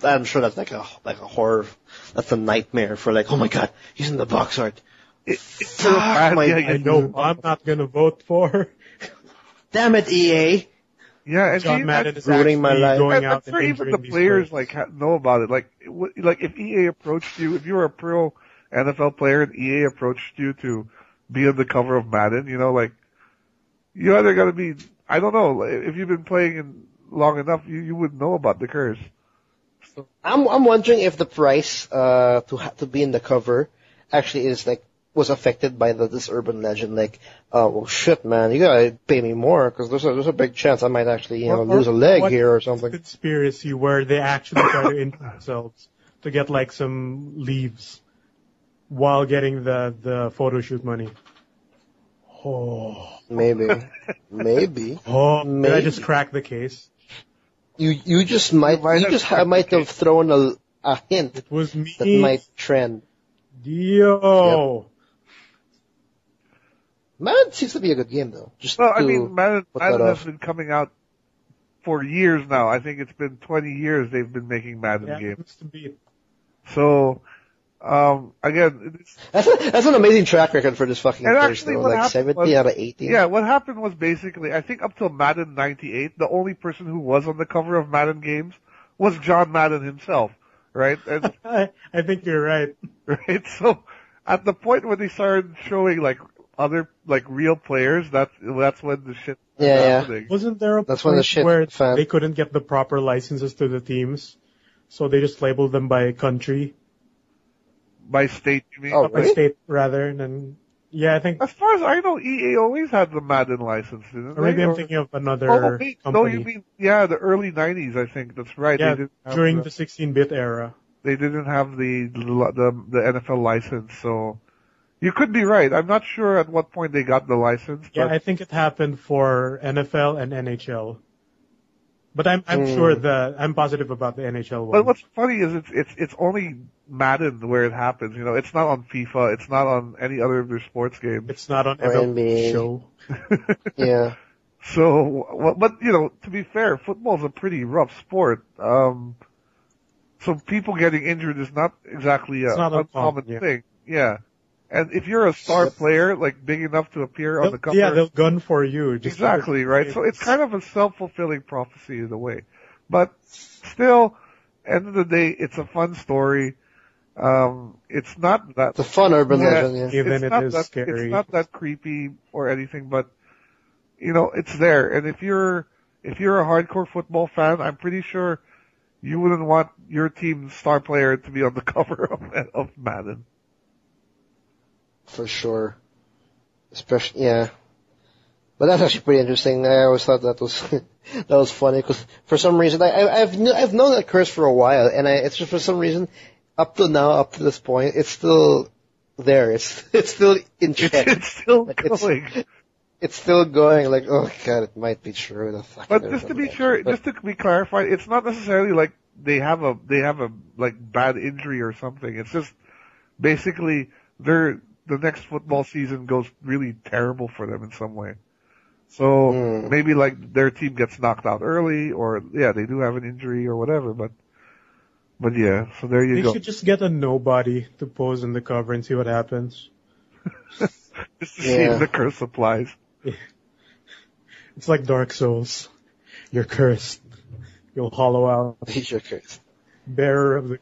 I'm sure that's like a horror, that's a nightmare for like, oh my god, he's in the box art. I know I'm not gonna vote for. Damn it, EA. Yeah, and John Madden is ruining my life. going out I'm and sure even injuring the these players players. know about it. Like if EA approached you, if you were a pro NFL player and EA approached you to be on the cover of Madden, you either gotta be, I don't know, if you've been playing long enough, you would know about the curse. I'm wondering if the price to be in the cover actually is like was affected by this urban legend. Like, well, shit, man, you gotta pay me more because there's a big chance I might actually lose a leg here or something. Conspiracy where they actually try to injure themselves to get like some leaves while getting the photo shoot money. Oh, maybe. Oh, maybe. did I just crack the case? You just might have thrown a hint It was me. that might trend. Yo. Yep. Madden seems to be a good game though. Madden has been coming out for years now. I think it's been 20 years they've been making Madden games. So, again, that's an amazing track record for this fucking and place, actually though. what Like 70 out of 80. Yeah, what happened was basically, I think up till Madden 98, the only person who was on the cover of Madden games was John Madden himself, right? And, I think you're right. right? So, at the point when they started showing like other like real players, that's when the shit was happening. Wasn't there a point where they couldn't get the proper licenses to the teams, so they just labeled them by country? By state, you mean? Oh, By state, rather. And I think. As far as I know, EA always had the Madden license, didn't they? Or maybe I'm thinking of another company. No, you mean, the early 90s, I think. That's right. Yeah, during the 16-bit era. They didn't have the NFL license, so you could be right. I'm not sure at what point they got the license. Yeah, I think it happened for NFL and NHL. But I'm sure I'm positive about the NHL one. But what's funny is it's only Madden where it happens. You know, it's not on FIFA. It's not on any other of their sports games. It's not on NBA show. Yeah. So, but you know, to be fair, football's a pretty rough sport. So people getting injured is not exactly a uncommon thing. Yeah. And if you're a star player, like big enough to appear on the cover. Yeah, they'll gun for you. Exactly, right? So it's kind of a self-fulfilling prophecy in a way. But still, end of the day, it's a fun story. It's not that. It's a fun urban legend, yeah. Even it is scary. It's not that creepy or anything, but, you know, it's there. And if you're a hardcore football fan, I'm pretty sure you wouldn't want your team's star player to be on the cover of Madden. For sure. Especially, yeah. But that's actually pretty interesting. I always thought that was, that was funny because for some reason, I've known that curse for a while and it's just for some reason, up to now, up to this point, it's still there. It's still in check. It's still going. It's still going, like, oh god, it might be true. But just to be sure, just to be clarified, it's not necessarily like they have a like bad injury or something. It's just basically the next football season goes really terrible for them in some way. So maybe like their team gets knocked out early, or they do have an injury or whatever. But yeah, so there you go. They should just get a nobody to pose in the cover and see what happens. Just to see if the curse applies. It's like Dark Souls. You're cursed. You'll hollow out. You're cursed. Bearer of the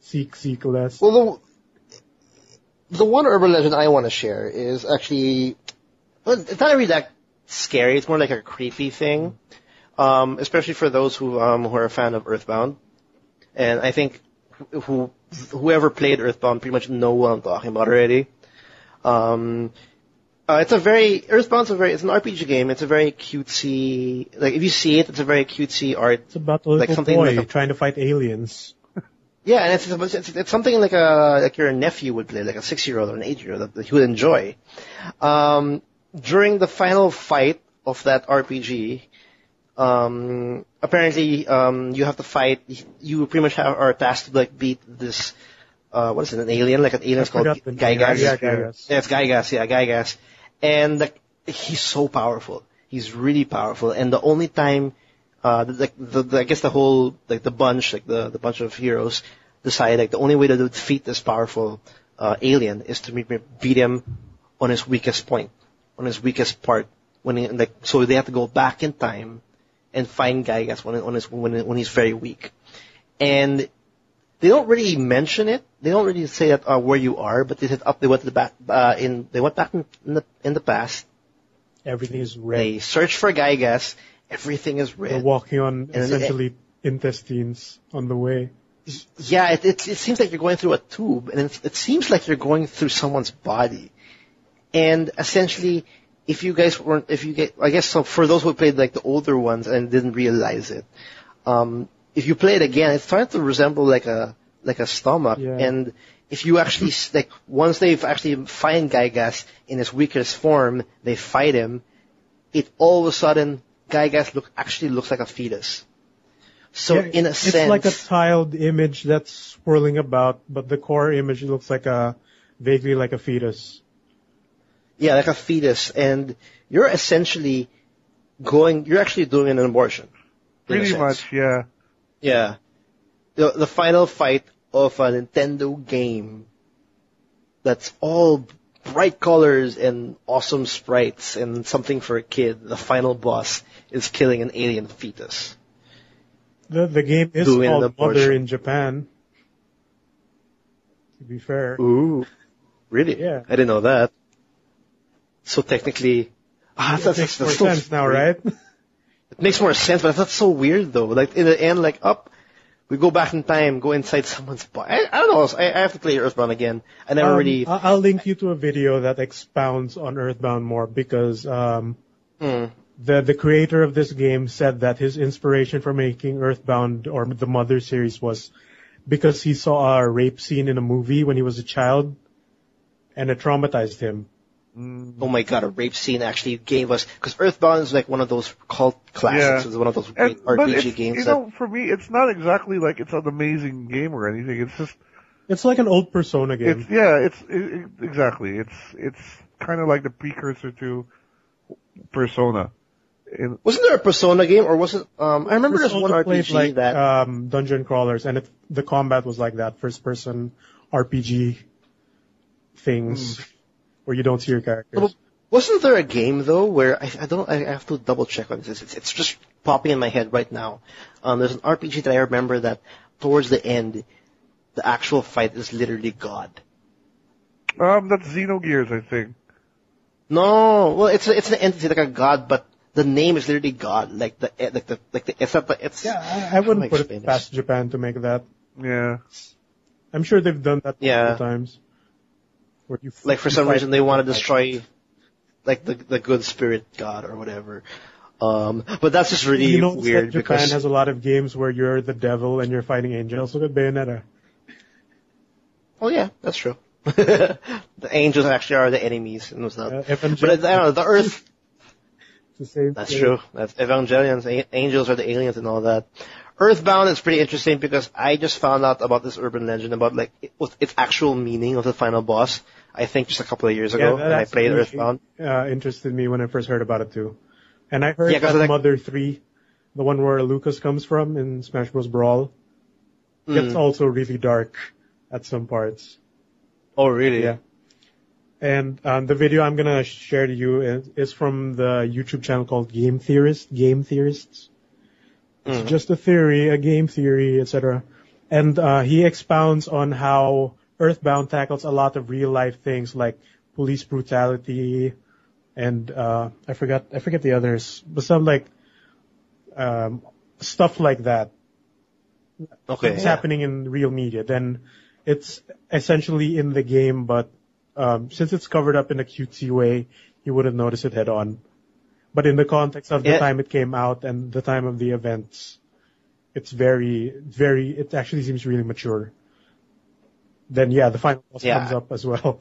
seek less. Well, the one urban legend I want to share is actually, well, it's not really that scary. It's more like a creepy thing, especially for those who are a fan of Earthbound. And I think whoever played Earthbound pretty much know what I'm talking about already. Earthbound's it's an RPG game. It's a very cutesy, like if you see it, it's a very cutesy art. It's about a little boy trying to fight aliens. Yeah, and it's something like your nephew would play, like a 6-year-old or an 8-year-old that he would enjoy. During the final fight of that RPG, apparently you have to fight. You pretty much are tasked to like beat this. What is it? An alien? Like an alien called Gygas. Yeah, Gygas. Yeah, it's Gygas. Yeah, Gygas. And he's so powerful. He's really powerful. And the only time, I guess the whole the bunch, the bunch of heroes, decide the only way to defeat this powerful alien is to beat him on his weakest point, on his weakest part. So they have to go back in time and find Gygas when he's very weak. And they don't really mention it. They don't really say that where you are, but they went back in the past. Everything is red. They search for Gygas. Everything is red. They're walking on essentially intestines on the way. Yeah, it seems like you're going through a tube, and it seems like you're going through someone's body. And essentially, I guess so for those who played like the older ones and didn't realize it, if you play it again, it's starting to resemble like a stomach. Yeah. And if you actually like once they've actually find Gygas in his weakest form, they fight him. It all of a sudden Gygas actually looks like a fetus. So Yeah, in a sense, it's like a tiled image that's swirling about, but the core image looks like vaguely like a fetus. yeah, like a fetus, and you're essentially you're actually doing an abortion. in a Pretty sense. much, yeah. Yeah. The final fight of a Nintendo game that's all bright colors and awesome sprites and something for a kid, the final boss is killing an alien fetus. The game is Doing an called abortion. Mother in Japan. To be fair. Ooh. Really? Yeah. I didn't know that. So technically, It makes more so sense now, weird. right? It makes more sense, but that's so weird though. Like in the end, we go back in time, go inside someone's body. I don't know. I have to play Earthbound again. I never really. I'll link you to a video that expounds on Earthbound more because the creator of this game said that his inspiration for making Earthbound or the Mother series was because he saw a rape scene in a movie when he was a child, and it traumatized him. Oh my god, a rape scene actually gave us, because Earthbound is like one of those cult classics. Yeah. It's one of those great But RPG it's, games. you know, for me, it's not exactly like it's an amazing game or anything. It's just, It's like an old Persona game. exactly. It's kind of like the precursor to Persona. Wasn't there a Persona game, or was it? I remember there's one Persona RPG played like that. dungeon crawlers, and the combat was like that first-person RPG things where you don't see your characters. Well, wasn't there a game though where I have to double check on this. It's just popping in my head right now. There's an RPG that I remember that towards the end, the actual fight is literally God. That's Xenogears, I think. No, well, it's an entity like a god, but the name is literally God. It's. Yeah, I wouldn't How do I put explain it past Japan to make that. Yeah. I'm sure they've done that Yeah. multiple times. Where you Like for you some fight- reason they want to destroy, like the good spirit god or whatever. But that's just really you know, weird Japan because has a lot of games where you're the devil and you're fighting angels. Look at Bayonetta. oh yeah, that's true. The angels actually are the enemies and whatnot. But I don't know, the Earth. It's the same That's thing. true. That's Evangelions. Angels are the aliens and all that. Earthbound is pretty interesting because I just found out about this urban legend about like its actual meaning of the final boss. I think just a couple of years ago when I played Earthbound. Interested me when I first heard about it too. And I heard Yeah, 'cause that like- Mother 3, the one where Lucas comes from in Smash Bros. Brawl, gets also really dark at some parts. Oh really? Yeah. And the video I'm gonna share to you is from the YouTube channel called Game Theorists. It's just a theory, a game theory, etc. And he expounds on how Earthbound tackles a lot of real life things like police brutality and I forget the others, but some like stuff like that. Okay. It's yeah. happening in real media. Then it's essentially in the game, but since it's covered up in a cutesy way, you wouldn't notice it head on. But in the context of the Yeah. time it came out and the time of the events, it's it actually seems really mature. Then yeah, the final boss Yeah. comes up as well.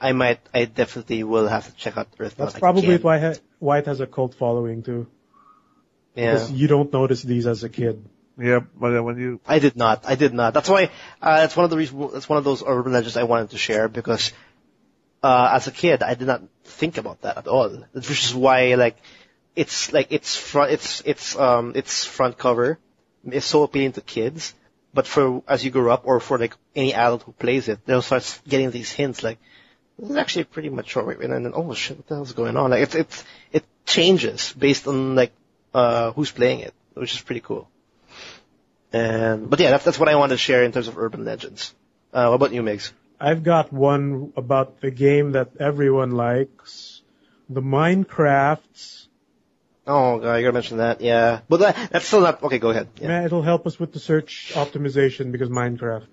I definitely will have to check out Earthbound. That's probably again. why it has a cult following too. Yeah. Because you don't notice these as a kid. Yeah, but then when you, I did not. That's why, that's one of the reasons, that's one of those urban legends I wanted to share because, as a kid, I did not think about that at all. Which is why, its front cover is so appealing to kids, but as you grow up, or for any adult who plays it, they'll start getting these hints like, this is actually pretty mature, and then, oh shit, what the hell's going on? It changes based on, who's playing it, which is pretty cool. But yeah, that's what I wanted to share in terms of urban legends. What about you, Migs? I've got one about the game that everyone likes, the Minecrafts. Oh god, you gotta mention that. Yeah, but that's still not okay. Go ahead. Yeah. Yeah, it'll help us with the search optimization because Minecraft.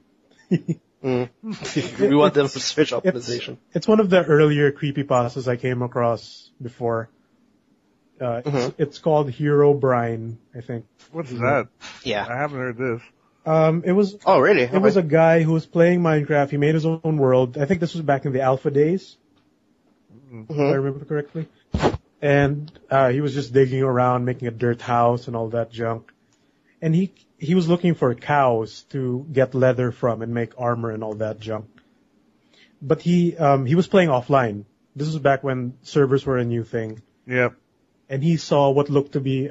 We want them for search optimization. It's one of the earlier creepypastas I came across before. It's called Hero Brian, I think. What's that? Yeah. I haven't heard this. It was. Oh really? It was a guy who was playing Minecraft. He made his own world. I think this was back in the alpha days, if I remember correctly. And he was just digging around, making a dirt house and all that junk. And he was looking for cows to get leather from and make armor and all that junk. But he was playing offline. This was back when servers were a new thing. Yep. And he saw what looked to be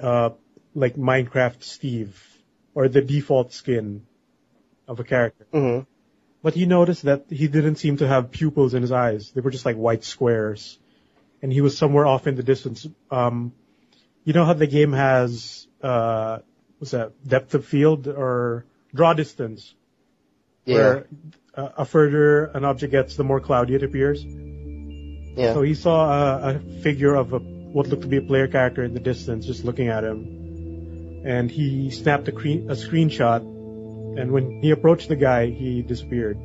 like Minecraft Steve, or the default skin of a character. But he noticed that he didn't seem to have pupils in his eyes. They were just like white squares. And he was somewhere off in the distance. You know how the game has, what's that, depth of field or draw distance? Yeah. Where a further an object gets, the more cloudy it appears. Yeah. So he saw a figure of what looked to be a player character in the distance, just looking at him. And he snapped a screenshot. And when he approached the guy, he disappeared.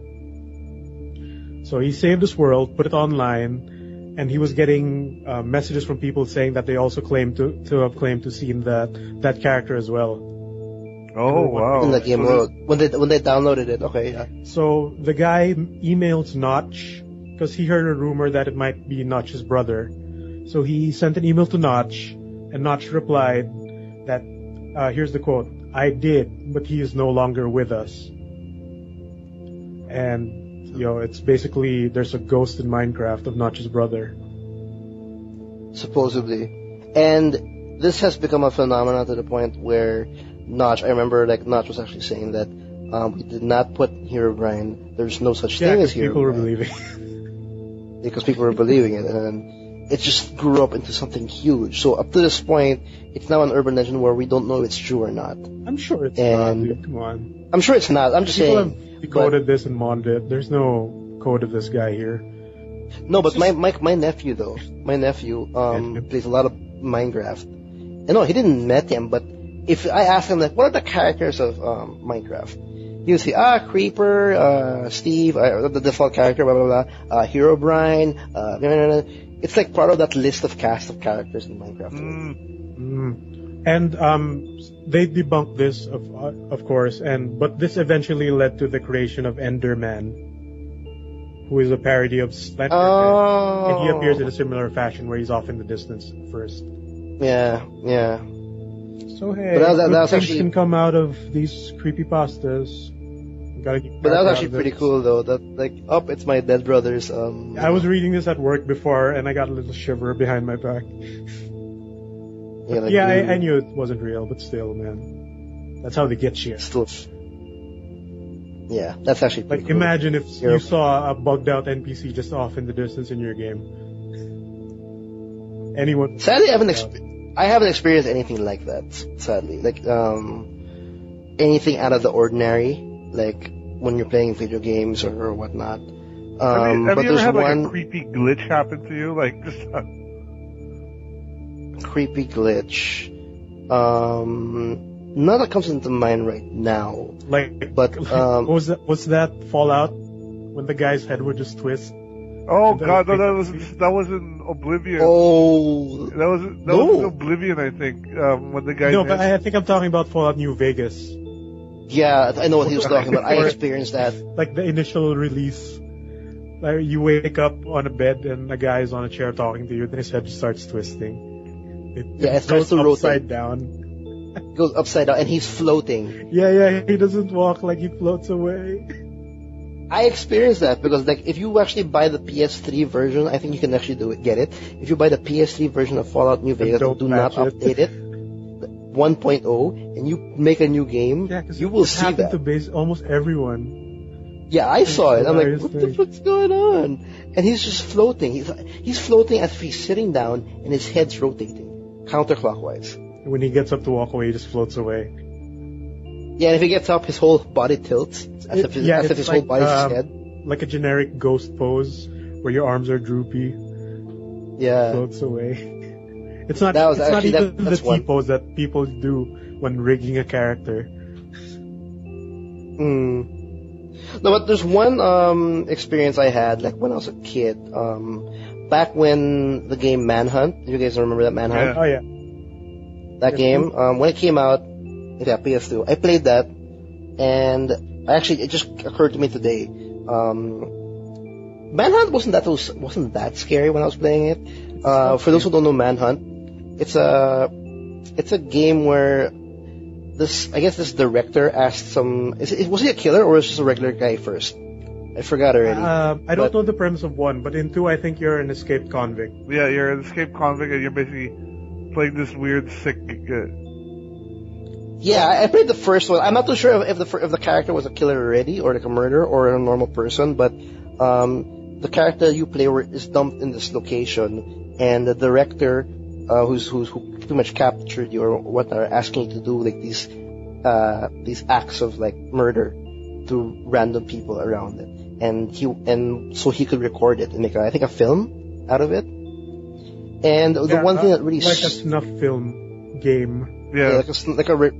So he saved his world, put it online, and he was getting messages from people saying that they also claimed to have claimed to seen that character as well. Oh wow! In the game world, when they downloaded it, okay, yeah. So the guy emailed Notch because he heard a rumor that it might be Notch's brother. So he sent an email to Notch, and Notch replied that here's the quote: "I did, but he is no longer with us." And it's basically there's a ghost in Minecraft of Notch's brother. Supposedly. And this has become a phenomenon to the point where Notch, I remember Notch was actually saying that we did not put Hero Brian, there's no such thing as Hero people were Brian. believing. Because people were believing it, and it just grew up into something huge. So up to this point, it's now an urban legend where we don't know if it's true or not. I'm sure it's And- not, dude. Come on. I'm sure it's not, I'm just People saying. have decoded this and modded it. There's no code of this guy here. No, but my nephew though, plays a lot of Minecraft. And no, he didn't met him, but if I ask him what are the characters of Minecraft, he'll say Creeper, Steve, the default character, blah blah blah, Hero Brian, it's like part of that list of cast of characters in Minecraft. And they debunked this, of course, but this eventually led to the creation of Enderman, who is a parody of Slender Man. Oh. And he appears in a similar fashion where he's off in the distance first. Yeah. So hey, But that good was things actually- can come out of these creepypastas. Gotta keep But that was track actually of pretty it. cool though. That it's my dead brothers. I was reading this at work before, and I got a little shiver behind my back. I knew it wasn't real, but still, man, that's how they get you. Still, yeah, that's actually pretty cool. Imagine if You're- you saw a bugged out NPC just off in the distance in your game. Anyone? Sadly, I haven't experienced anything like that. Sadly, anything out of the ordinary, like when you're playing video games or whatnot. Have But you ever there's had one a creepy glitch happen to you? creepy glitch. None that comes into mind right now. But was that Fallout when the guy's head would just twist? Oh god, no, that was in Oblivion. Oh, That was in Oblivion, I think. When the guy. No, but I think I'm talking about Fallout New Vegas. yeah, I know what he was talking about. I experienced that. Like the initial release. Like you wake up on a bed and a guy is on a chair talking to you, then his head just starts twisting. It starts to goes rotate. upside down. It goes upside down, and he's floating. Yeah, he doesn't walk, like he floats away. I experienced that because if you actually buy the PS3 version, I think you can actually get it. If you buy the PS3 version of Fallout New Vegas and do not update it, 1.0, and you make a new game, you will see that. To almost everyone. Yeah, I saw it. I'm like, hilarious what the thing. fuck's going on? And he's just floating. He's floating as if he's sitting down and his head's rotating counterclockwise. When he gets up to walk away, he just floats away. Yeah, and if he gets up, his whole body tilts as if his whole body's his head. Like a generic ghost pose where your arms are droopy. Yeah. Floats away. It's not. That was It's not actually- even the that's one. T-pose that people do when rigging a character. No, but there's one experience I had like when I was a kid. Back when the game Manhunt, you guys remember that Manhunt? Oh yeah. That Yes, game, when it came out, yeah, PS2. I played that, and actually, it just occurred to me today. Manhunt wasn't that scary when I was playing it. For those who don't know Manhunt, it's a game where this director asked was he a killer or was he just a regular guy first? I forgot already. I don't know the premise of one, but in 2, I think you're an escaped convict. Yeah, you're an escaped convict and you're basically playing this weird sick. Yeah, I played the first one. I'm not too sure if the character was a killer already, or like a murderer, or a normal person. But the character you play is dumped in this location, and the director, who pretty much captured you or whatnot, are asking you to do like these acts of like murder to random people around it, and so he could record it and make I think a film out of it. And the one thing that really like a snuff film game. Yeah.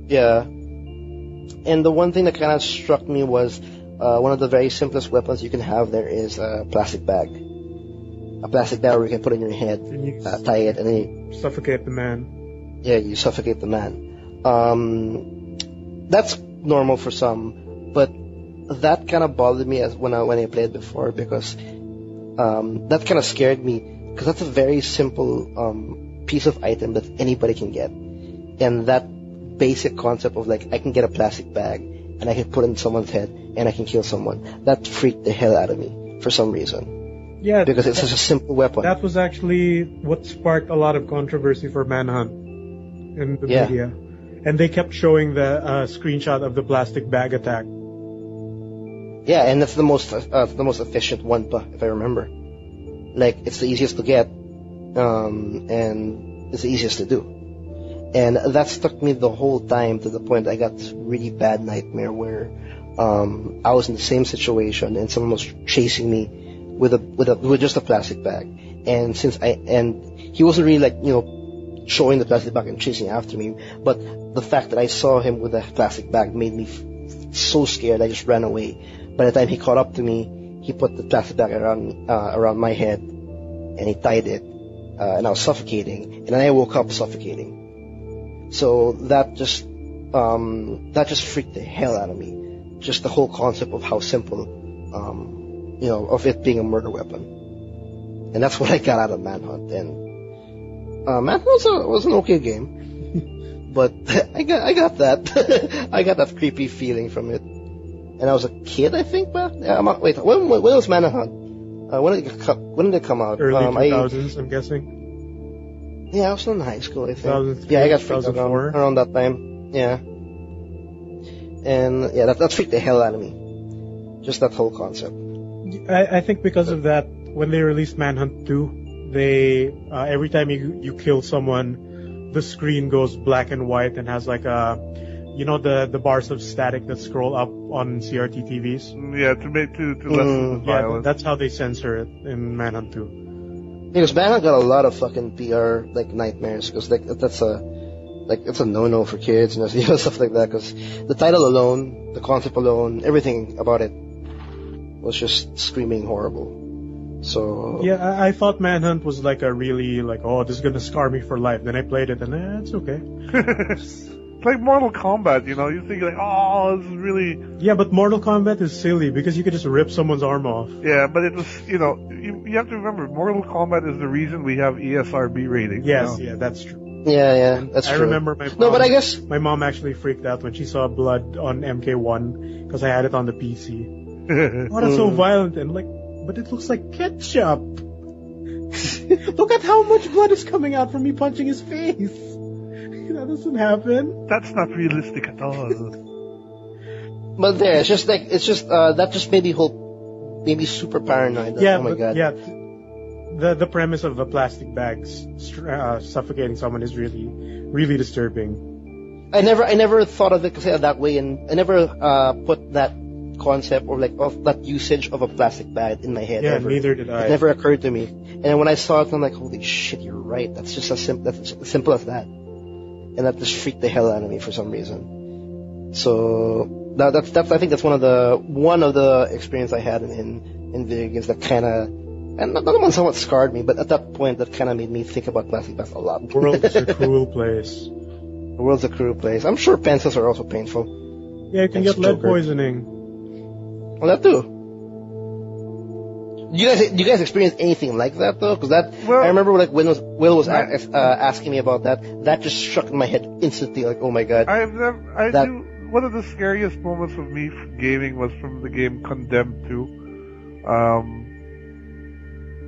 Yeah. And the one thing that kind of struck me was one of the very simplest weapons you can have there is a plastic bag. A plastic bag where you can put in your head, And you tie it, and then you, suffocate the man. yeah, you suffocate the man. That's normal for some, but that kind of bothered me when I played before because that kind of scared me because that's a very simple piece of item that anybody can get. And that basic concept of like I can get a plastic bag and I can put it in someone's head and I can kill someone, that freaked the hell out of me for some reason. Yeah, Because it's such a simple weapon. that was actually what sparked a lot of controversy for Manhunt in the Yeah. media. And they kept showing the screenshot of the plastic bag attack. Yeah, and that's the most efficient one, if I remember. Like it's the easiest to get, and it's the easiest to do. And that stuck me the whole time to the point I got this really bad nightmare where I was in the same situation and someone was chasing me with just a plastic bag. And he wasn't really like, showing the plastic bag and chasing after me, but the fact that I saw him with a plastic bag made me so scared I just ran away. By the time he caught up to me, he put the plastic bag around my head and he tied it, and I was suffocating, and then I woke up suffocating. So that just freaked the hell out of me. Just the whole concept of how simple, of it being a murder weapon. And that's what I got out of Manhunt. And Manhunt was an okay game, but I got that I got that creepy feeling from it. And I was a kid, I think. But wait, when was Manhunt? When did it come out? Early 2000s, I'm guessing. Yeah, I was in high school, I think. 2003, Yeah, I got freaked out 2004. around that time. Yeah. And yeah, that freaked the hell out of me. Just that whole concept. I think because of that, when they released Manhunt 2, they every time you kill someone, the screen goes black and white and has like the bars of static that scroll up on CRT TVs. Yeah, to lessen the Yeah, violence. that's how they censor it in Manhunt 2. Because Manhunt got a lot of fucking PR like nightmares because like it's a no-no for kids and stuff like that. Because the title alone, the concept alone, everything about it was just screaming horrible. So Yeah, I thought Manhunt was like a really this is gonna scar me for life. Then I played it and it's okay. It's like Mortal Kombat, you think like, oh, this is really... Yeah, but Mortal Kombat is silly because you could just rip someone's arm off. Yeah, but it was, you have to remember, Mortal Kombat is the reason we have ESRB ratings. Yes, yeah, that's true. yeah, that's true. I remember my mom, No, but I guess my mom actually freaked out when she saw blood on MK1 because I had it on the PC. Oh, that's so violent and but it looks like ketchup. Look at how much blood is coming out from me punching his face. That doesn't happen. That's not realistic at all. But that just made me super paranoid. Yeah, oh my god. yeah. The premise of the plastic bags suffocating someone is really, really disturbing. I never thought of it that way, and I never put that concept or like of that usage of a plastic bag in my head. Yeah, ever. neither did I. It never occurred to me. And when I saw it, I'm like, holy shit, you're right. That's just that's as simple as that. And that just freaked the hell out of me for some reason. So that's I think that's one of the experience I had in video games that kind of, and not one somewhat scarred me, but at that point that kind of made me think about plastic bags a lot. The world is a cruel place. The world's a cruel place. I'm sure pencils are also painful. Yeah, you can Thanks, get lead Joker. poisoning. Well, that too. Do you guys experience anything like that though? Because I remember like when Will was asking me about that. That just struck in my head instantly. Like, oh my god. One of the scariest moments of me gaming was from the game Condemned 2.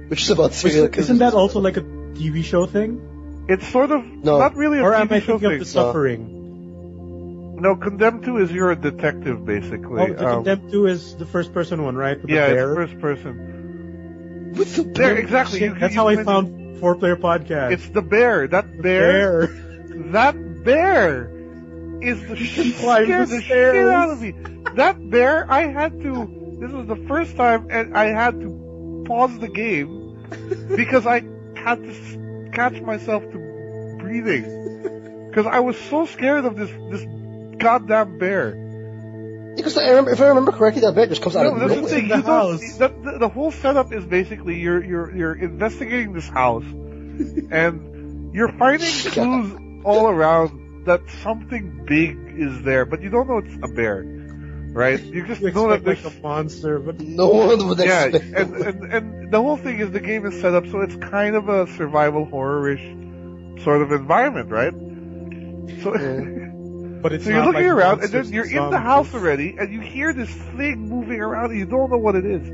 Which is about serial killers. Isn't that also like a TV show thing? It's sort of not really a or TV am I show thinking thing. of The Suffering? No, Condemned 2 is you're a detective basically. Oh, the Condemned 2 is the first person one, right? With the Yeah, bear? it's first person. With the There, exactly. Shit, that's how I found 4-Player Podcast. It's the bear. That bear. That bear is the climb scared the the stairs. shit out of me. That bear, this was the first time, and I had to pause the game because I had to catch myself to breathing because I was so scared of this goddamn bear. Because if I remember correctly, that bear just comes out of That's the nowhere. thing. the house. The whole setup is basically you're investigating this house, and you're finding clues all around that something big is there, but you don't know it's a bear, right? You just You know that expect there's like a monster, but No one would yeah, expect. and the whole thing is the game is set up so it's kind of a survival horror-ish sort of environment, right? So. but it's So you're not looking like around, and monsters then you're in the zombies. house already, and you hear this thing moving around, and you don't know what it is.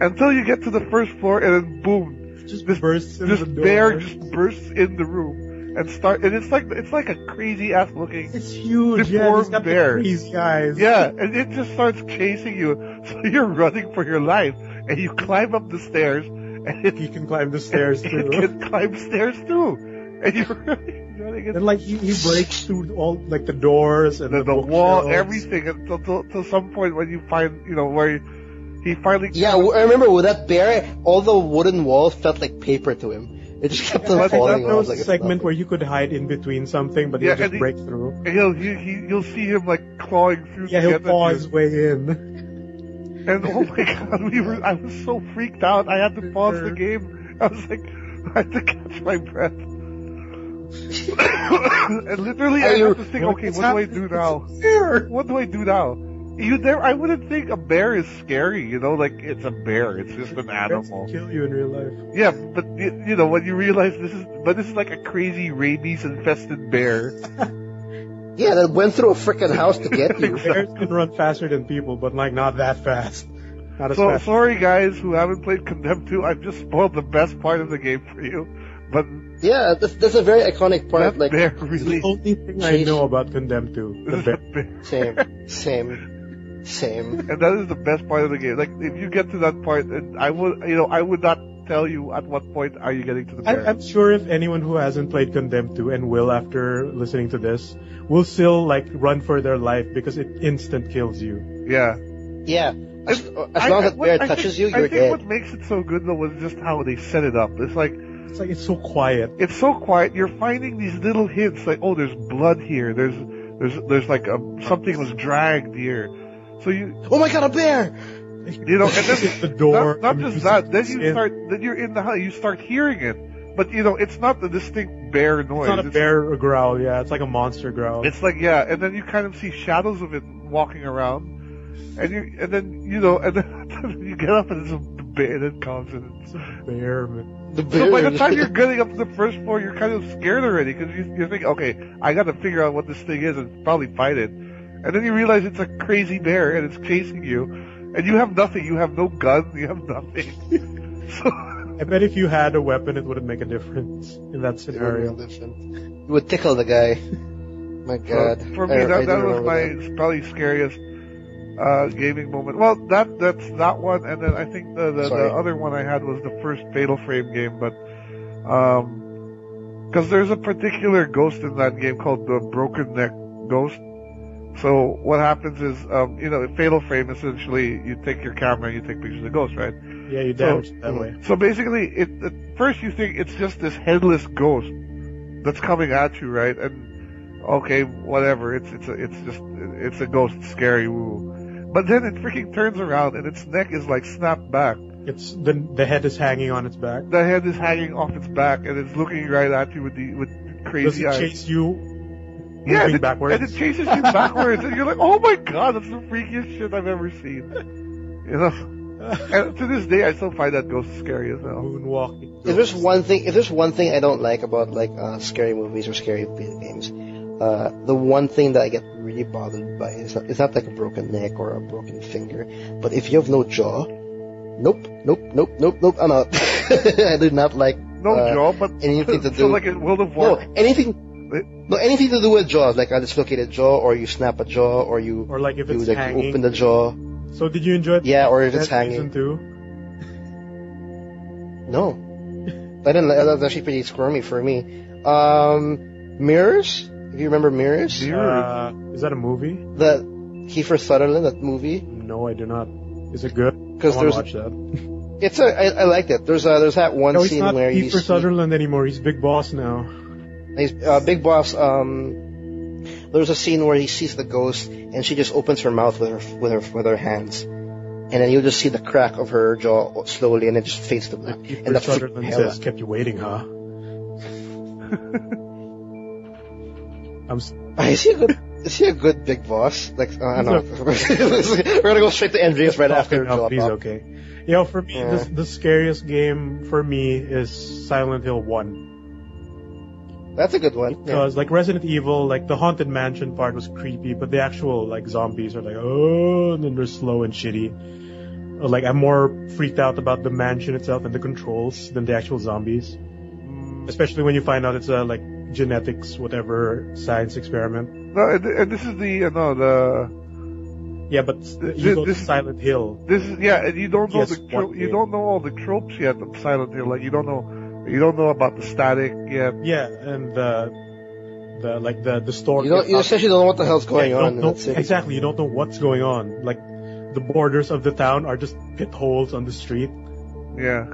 Until you get to the first floor, and then boom, It just bursts in this the door. bear just bursts in the room and it's like a crazy ass looking. It's huge, yeah. deformed He's got bear. the crazy eyes. Yeah, and it just starts chasing you, so you're running for your life, and you climb up the stairs, and He can climb the stairs it too. can climb stairs too, and you're running. And like he breaks through all like the doors and The the wall, bookshelves. everything, until some point when you find, where he finally. Yeah, I remember with that bear, all the wooden walls felt like paper to him. It just kept on I think falling that off. was Like a it's segment nothing. where you could hide in between something, but Yeah, he'll just and break through. And you'll see him like clawing through. Yeah, to he'll get paw at his you. way in. And oh my god, I was so freaked out. I had to pause the game. I was like, I had to catch my breath. And literally, I had to think, okay, what do I do now? What do I do now? I wouldn't think a bear is scary, like it's a bear. It's just an Bears animal. can kill you in real life. Yeah, but when you realize this is like a crazy rabies infested bear. Yeah, that went through a freaking house to get you. Bears can run faster than people, but like not that fast. Not as So fast. sorry guys who haven't played Condemned 2, I've just spoiled the best part of the game for you. But Yeah, that's a very iconic part. that Like, bear The really only thing I know about Condemned 2. The bear. same. And that is the best part of the game. Like, if you get to that part, and I would not tell you at what point are you getting to the bear. I'm sure if anyone who hasn't played Condemned 2 and will after listening to this, will still like run for their life because it instant kills you. Yeah. Yeah, as long as that bear touches you, I you're think dead. what makes it so good though was just how they set it up. It's like, It's so quiet. it's so quiet. You're finding these little hints, like, oh, there's blood here. There's like something was dragged here. So Oh my god, a bear! and then The door. not and just you that. Then see you it. start. Then you're in the house. You start hearing it, but it's not the distinct bear noise. It's not a bear growl, yeah. It's like a monster growl. It's like, yeah, and then you kind of see shadows of it walking around, and then you get up and it's a bear that comes and It's a bear, man. The bear. so by the time you're getting up to the first floor, you're kind of scared already because you think, okay, I got to figure out what this thing is and probably fight it, and then you realize it's a crazy bear and it's chasing you, and you have nothing, you have no gun, you have nothing. So I bet if you had a weapon, it wouldn't make a difference in that scenario. You would tickle the guy. My god. for me, I that do was remember my that. probably scariest gaming moment. Well, that's that one, and then I think the Sorry. other one I had was the first Fatal Frame game, but because there's a particular ghost in that game called the Broken Neck Ghost. So what happens is, Fatal Frame, essentially, you take your camera and you take pictures of ghosts, right? Yeah, you damage it that way. So basically, at first you think it's just this headless ghost that's coming at you, right? And okay, whatever, it's a ghost, it's scary, woo. But then it freaking turns around and its neck is like snapped back. It's the head is hanging on its back. The head is hanging off its back and it's looking right at you with crazy eyes. Does it chase you? Yeah, backwards? And it chases you backwards, and you're like, "Oh my god, that's the freakiest shit I've ever seen." And to this day, I still find that ghost scary as hell. Moonwalking. If there's one thing I don't like about scary movies or scary video games, the one thing that I get really bothered by is it's not like a broken neck or a broken finger, but if you have no jaw, nope, I'm out. I do not like jaw, but anything to do. So like in World of War. Anything to do with jaws, like a dislocated jaw, or you snap a jaw, or like if it's you hanging. open the jaw. So did you enjoy? Yeah, or if it's hanging. Season 2? No, I didn't. That was actually pretty squirmy for me. Mirrors. If you remember Mirrors. Is that a movie? The Kiefer Sutherland, that movie. No, I do not. Is it good? Because I watch that. I liked it. There's that one no, scene not where Kiefer Sutherland anymore. He's Big Boss now. He's Big Boss. There's a scene where he sees the ghost and she just opens her mouth with her hands, and then you just see the crack of her jaw slowly, and it just fades to black. And Kiefer Sutherland says, "Kept you waiting, huh?" Is he a good Big Boss? Like I don't know. We're gonna go straight to Andreas right after. He's okay. For me, the scariest game for me is Silent Hill 1. That's a good one. Because like Resident Evil, like the haunted mansion part was creepy, but the actual like zombies are like, oh, and then they're slow and shitty. Like I'm more freaked out about the mansion itself and the controls than the actual zombies. Especially when you find out it's a like genetics, whatever science experiment. No, and this is the Yeah, but you go to Silent Hill. This is and you don't know you don't know all the tropes yet of Silent Hill. Like you don't know about the static yet. Yeah, and the story. You essentially don't know what the hell's going on. Exactly, you don't know what's going on. Like the borders of the town are just pit holes on the street. Yeah.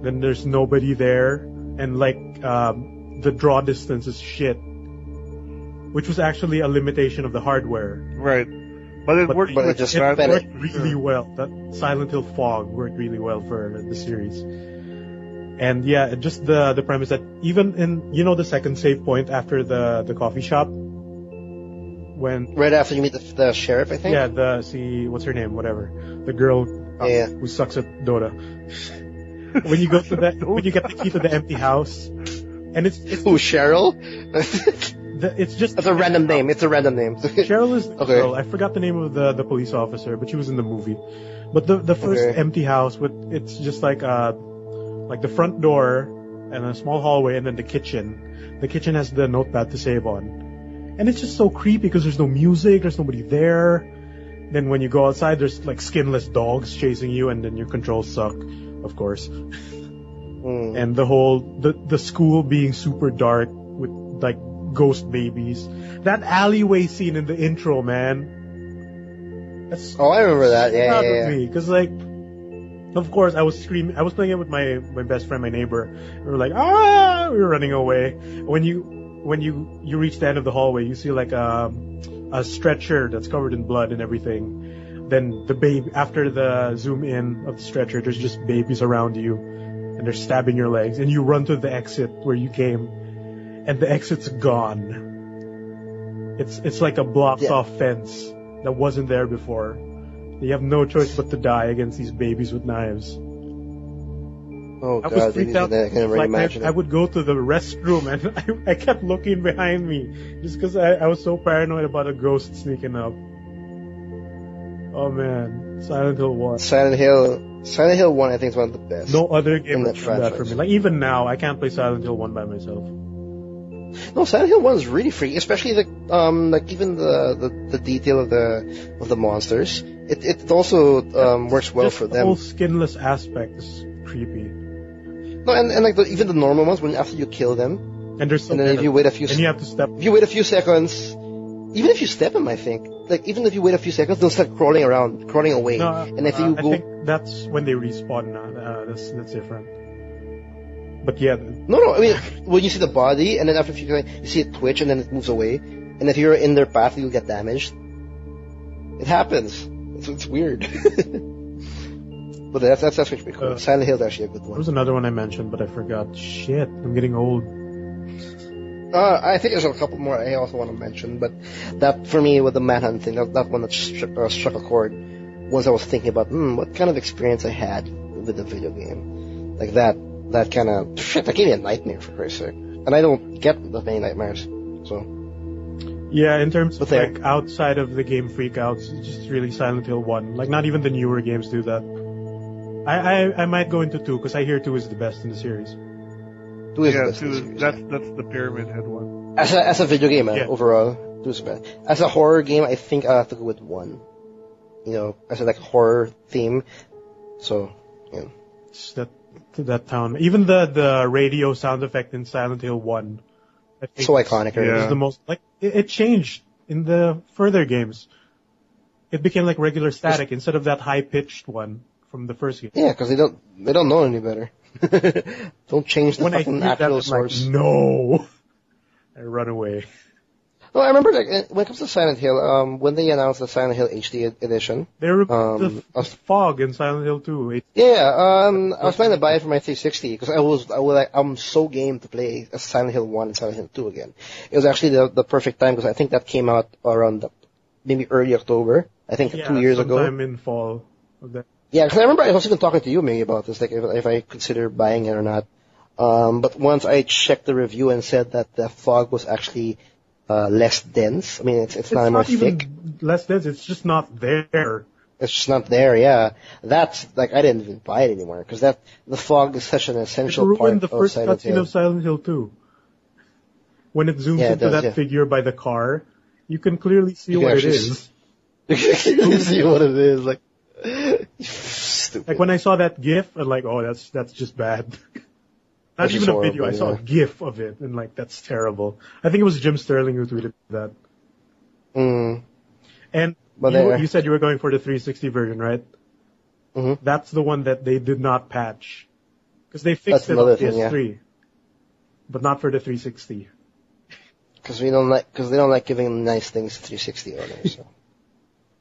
Then there's nobody there, and like the draw distance is shit, which was actually a limitation of the hardware. Right. But it worked really well. That Silent Hill Fog worked really well for the series. And just the premise that even in the second save point after the coffee shop, when right after you meet the sheriff, I think. Yeah, what's her name? Whatever, the girl who sucks at Dota. When you go to when you get the key to the empty house, and it's Cheryl? It's just that's a random name. It's a random name. Cheryl is the girl. I forgot the name of the police officer, but she was in the movie. But the first empty house it's just like the front door and a small hallway and then the kitchen. The kitchen has the notepad to save on. And it's just so creepy because there's no music, there's nobody there. Then when you go outside, there's like skinless dogs chasing you, and then your controls suck, of course. And the whole, the school being super dark with like ghost babies. That alleyway scene in the intro, man. I remember that. Yeah. Because like, of course, I was screaming. I was playing it with my best friend, my neighbor. We were like, we were running away. When you reach the end of the hallway, you see like a stretcher that's covered in blood and everything. Then the baby, after the zoom in of the stretcher, there's just babies around you, and they're stabbing your legs. And you run to the exit where you came, and the exit's gone. It's like a blocked off fence that wasn't there before. You have no choice but to die against these babies with knives. Oh God, I was freaked out. I can already imagine I would go to the restroom and I kept looking behind me just because I was so paranoid about a ghost sneaking up. Oh man, Silent Hill 1. Silent Hill 1 I think is one of the best. No other game has done that for me. Like even now, I can't play Silent Hill 1 by myself. No, Silent Hill 1 is really freaky, especially like even the detail of the monsters. It also works well for them. The whole skinless aspect is creepy. No, and like even the normal ones, when after you kill them, and there's and then if you wait a few, and you have to step. If you wait a few seconds, Even if you step them, I think. Like, even if you wait a few seconds, they'll start crawling around, crawling away. No, and if you I go... think that's when they respawn. That's different. But yeah, No, I mean, when you see the body, and then after a few seconds, you see it twitch, and then it moves away. And if you're in their path, you'll get damaged. It happens. It's weird. But that's pretty cool. Silent Hill is actually a good there one. was another one I mentioned, but I forgot. Shit, I'm getting old. I think there's a couple more I also want to mention, but that, for me, with the Manhunt thing, that one that struck a chord, was I was thinking about, what kind of experience I had with the video game. Like that kind of, shit, that gave me a nightmare, for Christ's sake. And I don't get that many nightmares, so. Yeah, in terms of, there- like, outside of the game freakouts, it's just really Silent Hill 1. Like, not even the newer games do that. I might go into 2, because I hear 2 is the best in the series. 2 is Yeah, the best in the two, series. that's the Pyramid Head one. As a video game, Yeah. overall, 2 is best. As a horror game, I think I'll have to go with 1. You know, as a, like, horror theme. So, yeah. It's that town. Even the radio sound effect in Silent Hill 1. I think So iconic, right? Yeah. is the most, like, it changed in the further games. It became like regular static instead of that high-pitched one from the first game. Yeah, because they don't know any better. Don't change the When I fucking hear that, actual I'm source. like, no! I run away. No, I remember, like, when it comes to Silent Hill, when they announced the Silent Hill HD edition. They removed the us- fog in Silent Hill 2. Yeah, I was planning to buy it for my 360 because I'm so game to play Silent Hill 1 and Silent Hill 2 again. It was actually the perfect time because I think that came out around maybe early October. I think 2 years ago. sometime in fall of that. Yeah, because I remember I was even talking to you maybe about this, like if I consider buying it or not. But once I checked the review and said that the fog was actually less dense. I mean, it's not more even thick. less dense. It's just not there. It's just not there. Yeah, that's like I didn't even buy it anymore because the fog is such an It essential part ruined the of first Silent cutscene Hill. of Silent Hill 2. When it zooms Yeah, it into does, that yeah. figure by the car, you can clearly see You can what it actually is. You can see what it is. Like, stupid. Like when I saw that GIF, I'm like, oh, that's just bad. Not That's even just a video. I horrible, saw a yeah. GIF of it, and like that's terrible. I think it was Jim Sterling who tweeted that. And But there- you said you were going for the 360 version, right? Mhm. That's the one that they did not patch because they That's fixed it on another PS3, thing, but not for the 360. Because they don't like giving nice things to 360 owners, so.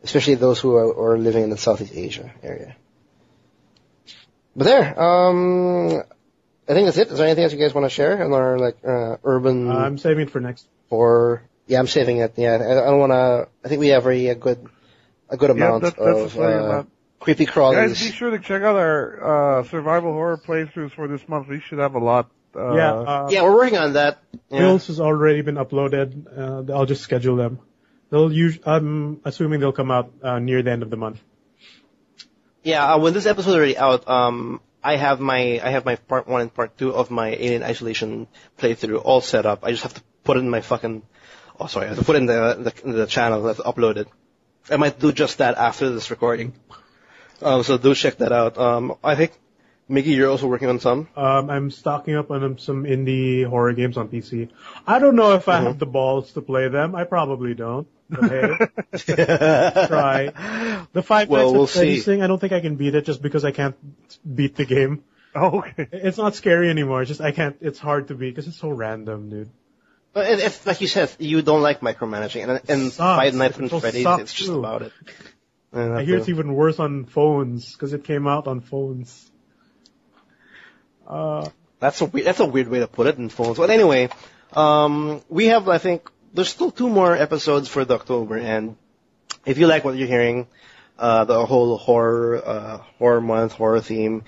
Especially those who are living in the Southeast Asia area. But there, I think that's it. Is there anything else you guys want to share in our like urban I'm saving it for next. or? Yeah, I'm saving it. Yeah, I don't want to. I think we have a good amount that's of plenty amount. creepy Guys, crawlies. be sure to check out our survival horror playthroughs for this month. We should have a lot. Yeah, we're working on that. Yeah. Bills has already been uploaded. I'll just schedule them. I'm assuming they'll come out near the end of the month. Yeah, when this episode is already out, I have my part 1 and part 2 of my Alien Isolation playthrough all set up. I just have to put it in my fucking. Oh, sorry, I have to put it in the channel. I have to upload it. I might do just that after this recording. So do check that out. I think Miggy, you're also working on some. I'm stocking up on some indie horror games on PC. I don't know if I have the balls to play them. I probably don't. But hey, try. The Five Well, Nights we'll at Freddy's see. thing, I don't think I can beat it just because I can't beat the game. Oh, okay. It's not scary anymore. It's just I can't. It's hard to beat because it's so random, dude. But if, like you said, you don't like micromanaging, and Sucks. Five Nights at It Freddy's, sucks it's just too. about it. I hear it's even worse on phones because it came out on phones. That's a weird way to put it in phones. But anyway, we have, I think, there's still 2 more episodes for the October, and if you like what you're hearing, the whole horror month, horror theme,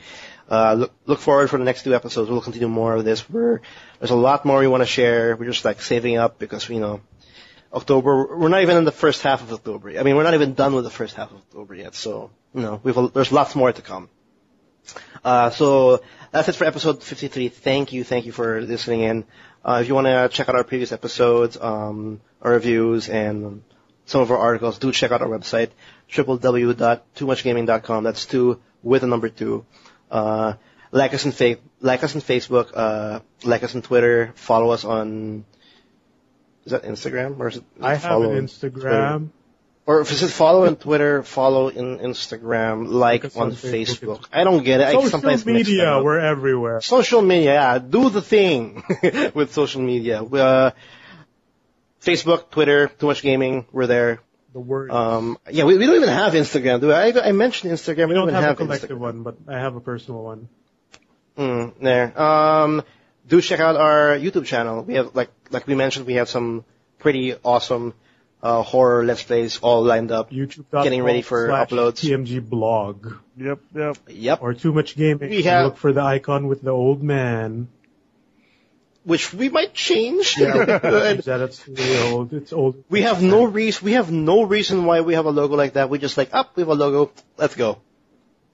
look forward for the next 2 episodes. We'll continue more of this. There's a lot more we want to share. We're just like saving up because, October, we're not even in the first half of October. I mean, we're not even done with the first half of October yet. So, there's lots more to come. So that's it for episode 53. Thank you for listening in. If you want to check out our previous episodes, our reviews, and some of our articles, do check out our website, www.toomuchgaming.com. That's 2 with a number 2. Like us on Facebook, like us on Twitter, follow us on Is that Instagram or is it I have follow an on Twitter? Instagram. Or if it's follow on Twitter, follow in Instagram, like Because on on Facebook. Facebook. I don't get it. I Social sometimes mix them media, up. we're everywhere. Social media, yeah. Do the thing with social media. Facebook, Twitter, Too Much Gaming, we're there. The word. Yeah, we don't even have Instagram, do I? I mentioned Instagram. We don't don't even have a have collective Instagram. one, but I have a personal one. There. Do check out our YouTube channel. We have, like we mentioned, we have some pretty awesome horror Let's Plays all lined up. YouTube.com Getting ready for uploads. TMG blog. Yep. Or Too Much Gaming. We have- Look for the icon with the old man. which we might change. That's really old. It's old. We have no reason why we have a logo like that. We just like, we have a logo. Let's go.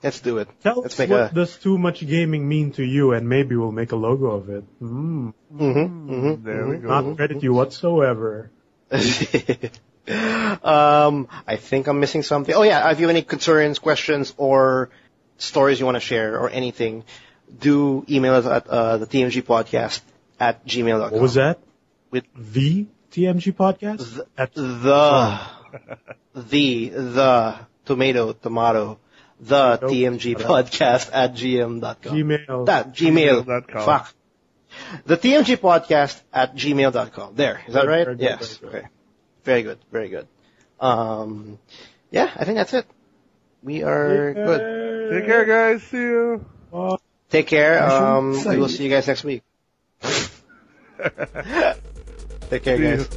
Let's do it. Tell Let's us make what does Too Much Gaming mean to you, and maybe we'll make a logo of it. There we go. Not credit you whatsoever. I think I'm missing something. Oh yeah, if you have any concerns, questions, or stories you want to share, or anything, do email us at the TMG Podcast at gmail.com. What was that? With the TMG Podcast? the tomato, the TMG Podcast at gmail.com. Gmail.com. Fuck. The TMG Podcast at gmail.com. There. Is that right? Yes. Okay. Very good. Very good. Yeah, I think that's it. We are good. Take care, guys. See you. Take care. We will see you guys next week. Take care, guys.